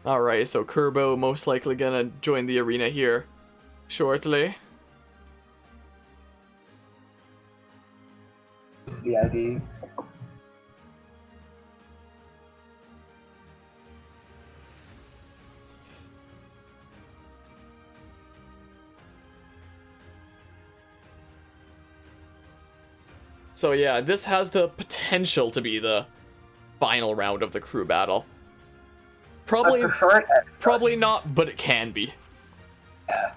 Alright, so Kerbo most likely gonna join the arena here shortly. What's the ID? So yeah, this has the potential to be the final round of the crew battle. Probably not, but it can be. Yeah.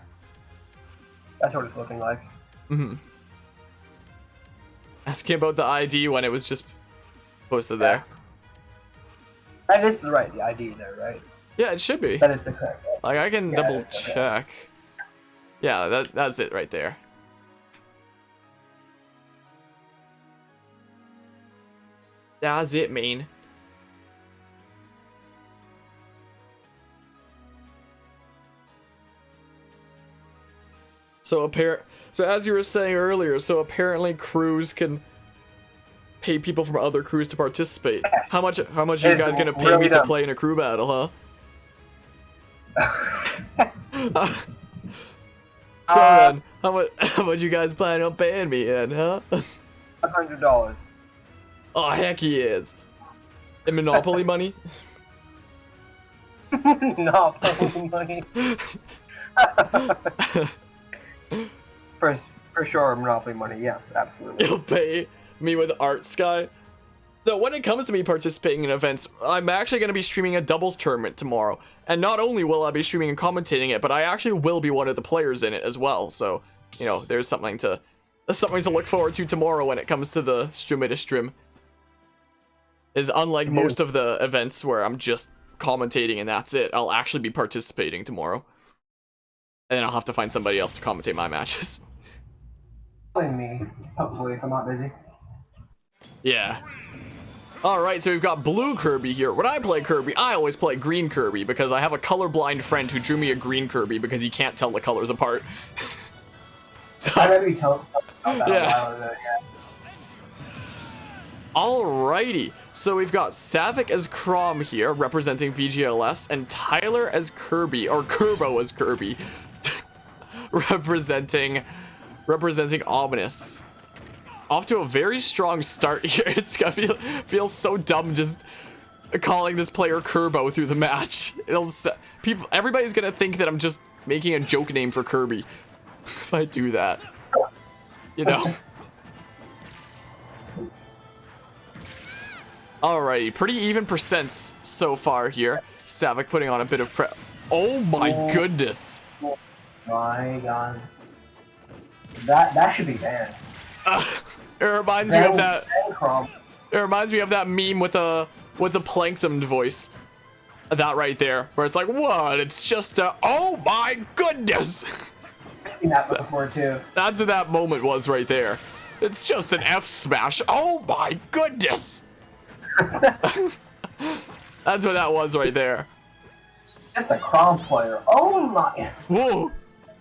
That's what it's looking like. Asking about the ID when it was just posted there. That is the ID there, right? Yeah, it should be. That is the correct one. Like, I can double check. Yeah, that's it right there. That's it, man. So as you were saying earlier, so apparently crews can pay people from other crews to participate. How much are you It's guys gonna pay really me to dumb. play in a crew battle, huh? So then, how much you guys planning on paying me in, huh? $100. Oh, heck he is. In Monopoly money? No, money. For sure, Monopoly money. Yes, absolutely. You'll pay me with Art Sky? No, when it comes to me participating in events, I'm actually going to be streaming a doubles tournament tomorrow. And not only will I be streaming and commentating it, but I actually will be one of the players in it as well. So, you know, there's something to look forward to tomorrow when it comes to the stream. Is unlike most of the events where I'm just commentating and that's it. I'll actually be participating tomorrow. And then I'll have to find somebody else to commentate my matches. Playing me, hopefully, if I'm not busy. Yeah. Alright, so we've got blue Kirby here. When I play Kirby, I always play green Kirby because I have a colorblind friend who drew me a green Kirby because he can't tell the colors apart. So, I remember you told about that Yeah. a while ago, yeah. alrighty. So we've got Savick as Crom here, representing VGLS, and Tyler as Kirby, or Kerbo as Kirby, representing Ominous. Off to a very strong start here. It's gonna feels so dumb just calling this player Kerbo through the match. Everybody's gonna think that I'm just making a joke name for Kirby if I do that. You know. Alrighty, pretty even percents so far here. Savick putting on a bit of prep. Oh my goodness. My God. That should be banned. It reminds me of that. Ban Crom. It reminds me of that meme with the plankton voice. That right there, where it's like, what? It's just a, oh my goodness. I've seen that before too. That's what that moment was right there. It's just an F smash. Oh my goodness. That's what that was right there. Just a Crom player. Oh my. Whoa.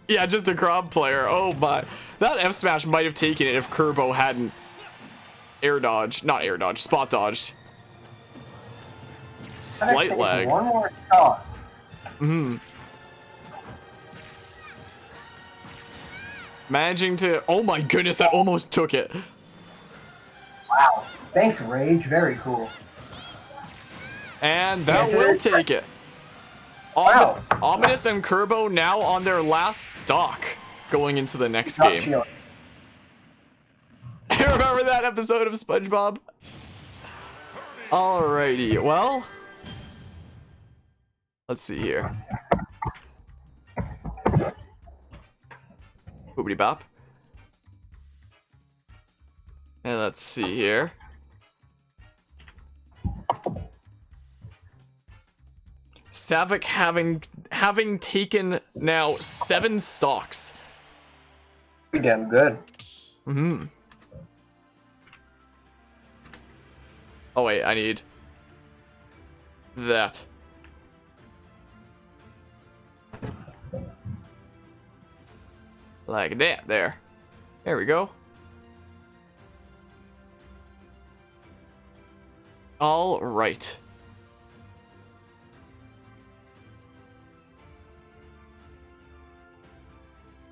Yeah, just a Crom player. Oh my. That F smash might have taken it if Kerbo hadn't spot dodged. Slight lag. One more shot. Managing to, oh my goodness, that almost took it. Wow. Thanks, Rage. Very cool. And that will take it. Wow. Ominous and Kerbo now on their last stock going into the next Not game. shield. Remember that episode of SpongeBob? Alrighty, well, let's see here. Boobity bop. And let's see here. Savick having taken now 7 stocks. Pretty damn good. Oh wait, I need that. Like that there. There we go. All right.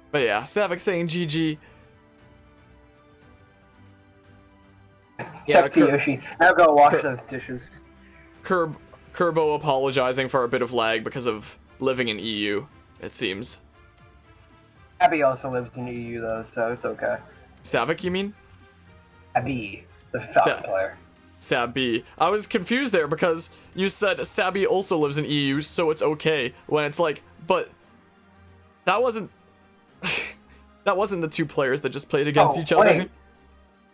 But yeah, Savick saying GG. Check to Yoshi. Now go wash those dishes. Kerbo apologizing for a bit of lag because of living in EU, it seems. Abby also lives in EU though, so it's okay. Savick, you mean? Abby, the Falcon player. Sabi. I was confused there because you said Sabi also lives in EU, so it's okay. When it's like, but that wasn't that wasn't the 2 players that just played against each other. Wait.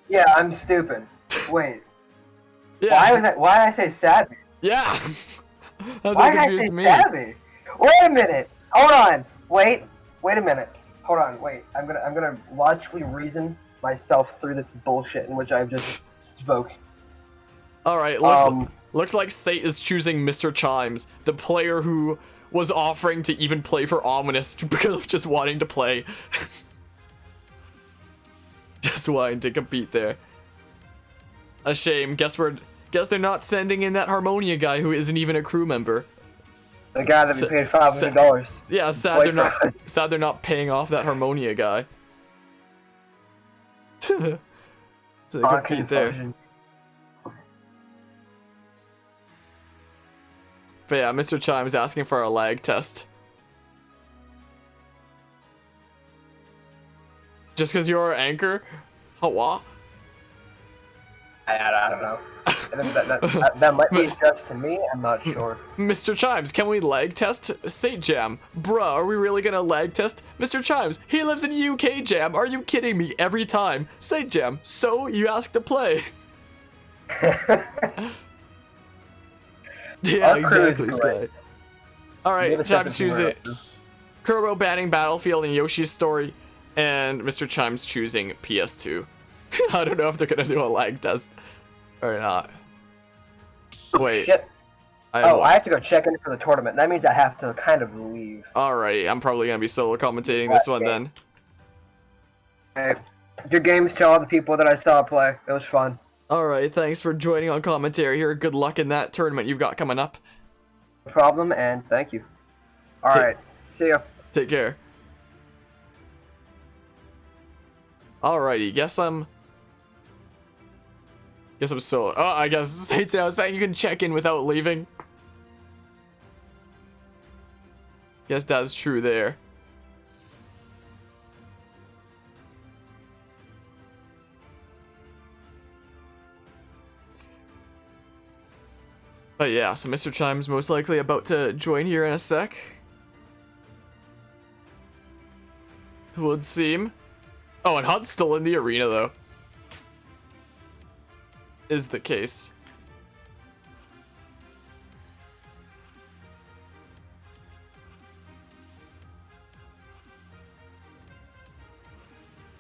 Yeah, I'm stupid. Wait. Yeah. Why did I say Sabby? Yeah. That's Why what did I confused say me. Sabby? Wait a minute. Hold on. Wait a minute. Hold on. Wait. I'm gonna logically reason myself through this bullshit in which I've just spoke. All right. Looks like Sate is choosing Mr. Chimes, the player who was offering to even play for Ominous because of just wanting to play. Just wanting to compete there. A shame. Guess they're not sending in that Harmonia guy who isn't even a crew member. The guy that we paid $500. Yeah, sad they're not paying off that Harmonia guy. So they compete there. But yeah, Mr. Chime's asking for a lag test. Just because you're our anchor? Hawa? I don't know. That might be just to me, I'm not sure. Mr. Chimes, can we lag test? Say Jam. Bruh, are we really gonna lag test? Mr. Chimes, he lives in UK, Jam. Are you kidding me? Every time. Say Jam. So, you ask to play. Yeah, exactly, Sky. Alright, Chimes choosing Kuro banning Battlefield and Yoshi's Story, and Mr. Chimes choosing PS2. I don't know if they're gonna do a lag test or not. Wait. Shit. I have to go check in for the tournament. That means I have to kind of leave. Alright, I'm probably gonna be solo commentating this one then. Hey, your games to all the people that I saw play. It was fun. Alright, thanks for joining on commentary here. Good luck in that tournament you've got coming up. No problem, and thank you. Alright, see ya. Take care. Alrighty, guess I'm solo. Oh, I guess it's saying you can check in without leaving. Guess that's true there. But yeah, so Mr. Chime's most likely about to join here in a sec. It would seem. Oh, and Hunt's still in the arena though. Is the case.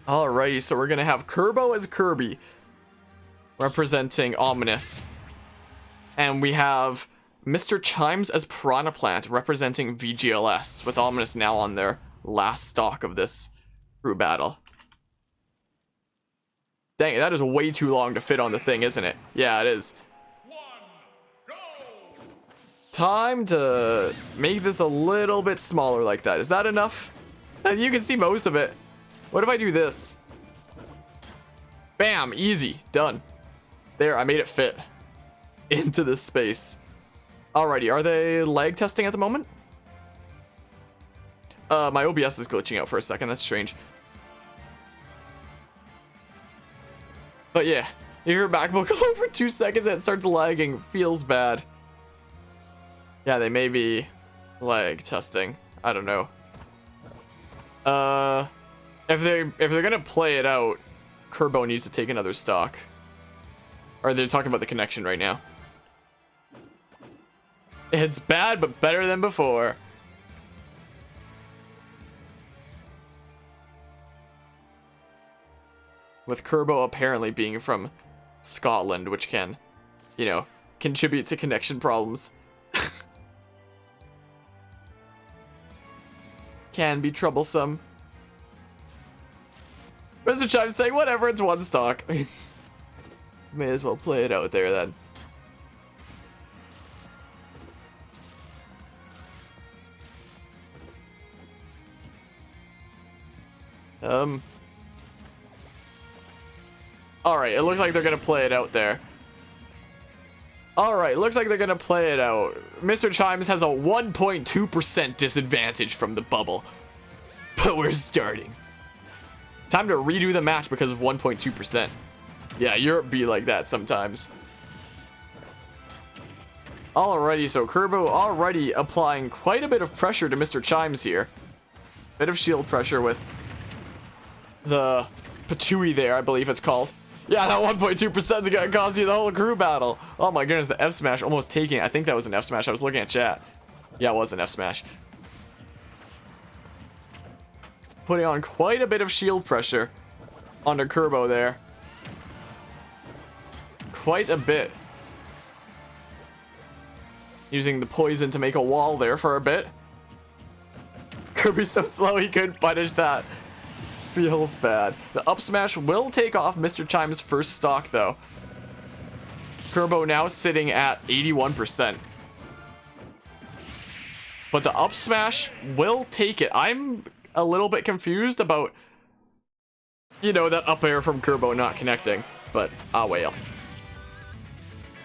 Alrighty, so we're gonna have Kerbo as Kirby representing Ominous. And we have Mr. Chimes as Piranha Plant representing VGLS, with Ominous now on their last stock of this crew battle. Dang it, that is way too long to fit on the thing, isn't it? Yeah, it is. Time to make this a little bit smaller like that. Is that enough? You can see most of it. What if I do this? Bam, easy, done. There, I made it fit into this space. Alrighty, are they lag testing at the moment? My OBS is glitching out for a second, that's strange. But yeah, if your MacBook go for 2 seconds and it starts lagging, feels bad. Yeah, they may be lag testing. I don't know. If they're gonna play it out, Kerbo needs to take another stock. Or they're talking about the connection right now. It's bad, but better than before. With Kerbo apparently being from Scotland, which can, you know, contribute to connection problems. Can be troublesome. Mr. Chime's saying, whatever, it's one stock. May as well play it out there then. Alright, it looks like they're gonna play it out there. Alright, looks like they're gonna play it out. Mr. Chimes has a 1.2% disadvantage from the bubble. But we're starting. Time to redo the match because of 1.2%. Yeah, Europe be like that sometimes. Alrighty, so Kerbo already applying quite a bit of pressure to Mr. Chimes here. Bit of shield pressure with the Patui there, I believe it's called. Yeah, that 1.2% is gonna cost you the whole crew battle. Oh my goodness, the F smash almost taking it. I think that was an F smash. I was looking at chat. Yeah, it was an F smash. Putting on quite a bit of shield pressure onto Kerbo there. Quite a bit. Using the poison to make a wall there for a bit. Kirby's so slow he couldn't punish that. Feels bad. The up smash will take off Mr. Chime's first stock though. Kerbo now sitting at 81%. But the up smash will take it. I'm a little bit confused about, you know, that up air from Kerbo not connecting. But, ah well.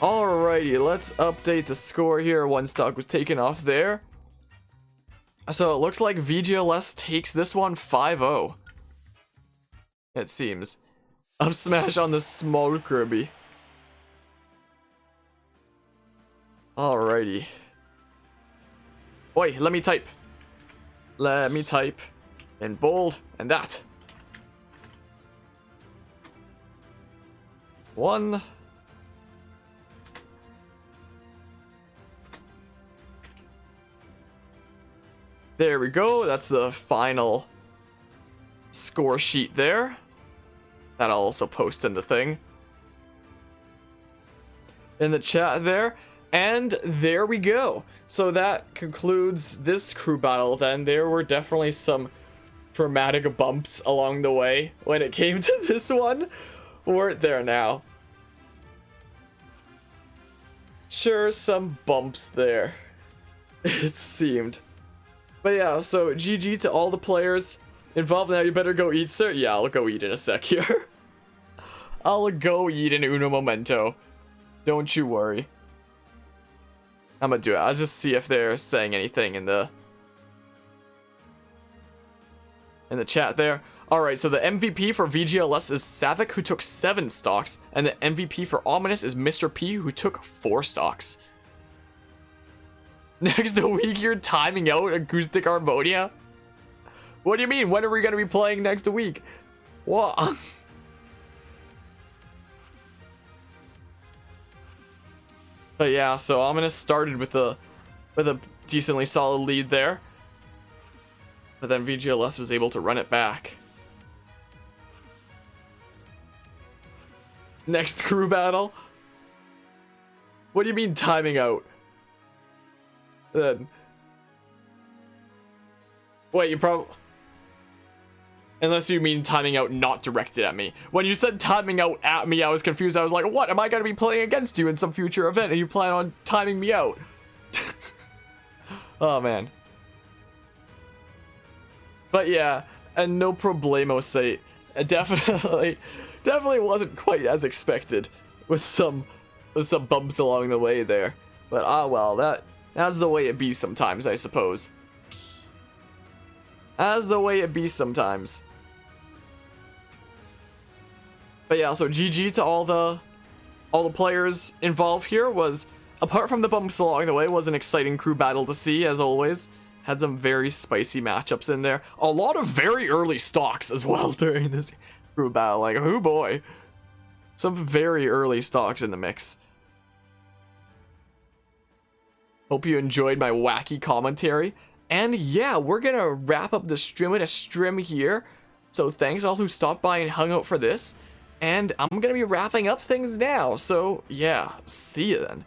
Alrighty, let's update the score here. One stock was taken off there. So it looks like VGLS takes this one 5-0. It seems. Up smash on the small Kirby. Alrighty. Oi, let me type. Let me type in bold and that. 1. There we go. That's the final score sheet there. That I'll also post in the thing. In the chat there. And there we go. So that concludes this crew battle then. There were definitely some dramatic bumps along the way when it came to this one. Weren't there now? Sure, some bumps there. It seemed. But yeah, so GG to all the players involved. Now you better go eat, sir. Yeah, I'll go eat in a sec here. I'll go eat in uno momento. Don't you worry. I'm gonna do it. I'll just see if they're saying anything in the chat there. Alright, so the MVP for VGLS is Savic, who took 7 stocks, and the MVP for Ominous is Mr. P, who took 4 stocks. Next week, you're timing out Acoustic Harmonia? What do you mean? When are we going to be playing next week? What? But yeah, so Ominous started with a decently solid lead there. But then VGLS was able to run it back. Next crew battle? What do you mean timing out? Then wait, you probably, unless you mean timing out not directed at me. When you said timing out at me, I was confused. I was like, what, am I going to be playing against you in some future event and you plan on timing me out? Oh man. But yeah, and no problemo, say definitely wasn't quite as expected with some bumps along the way there. But ah well, that's the way it be sometimes, I suppose. As the way it be sometimes. But yeah, so GG to all the players involved here. Was, apart from the bumps along the way, was an exciting crew battle to see, as always. Had some very spicy matchups in there. A lot of very early stocks as well during this crew battle. Like, oh boy. Some very early stocks in the mix. Hope you enjoyed my wacky commentary. And yeah, we're gonna wrap up the stream with a stream here. So thanks all who stopped by and hung out for this. And I'm gonna be wrapping up things now. So yeah, see you then.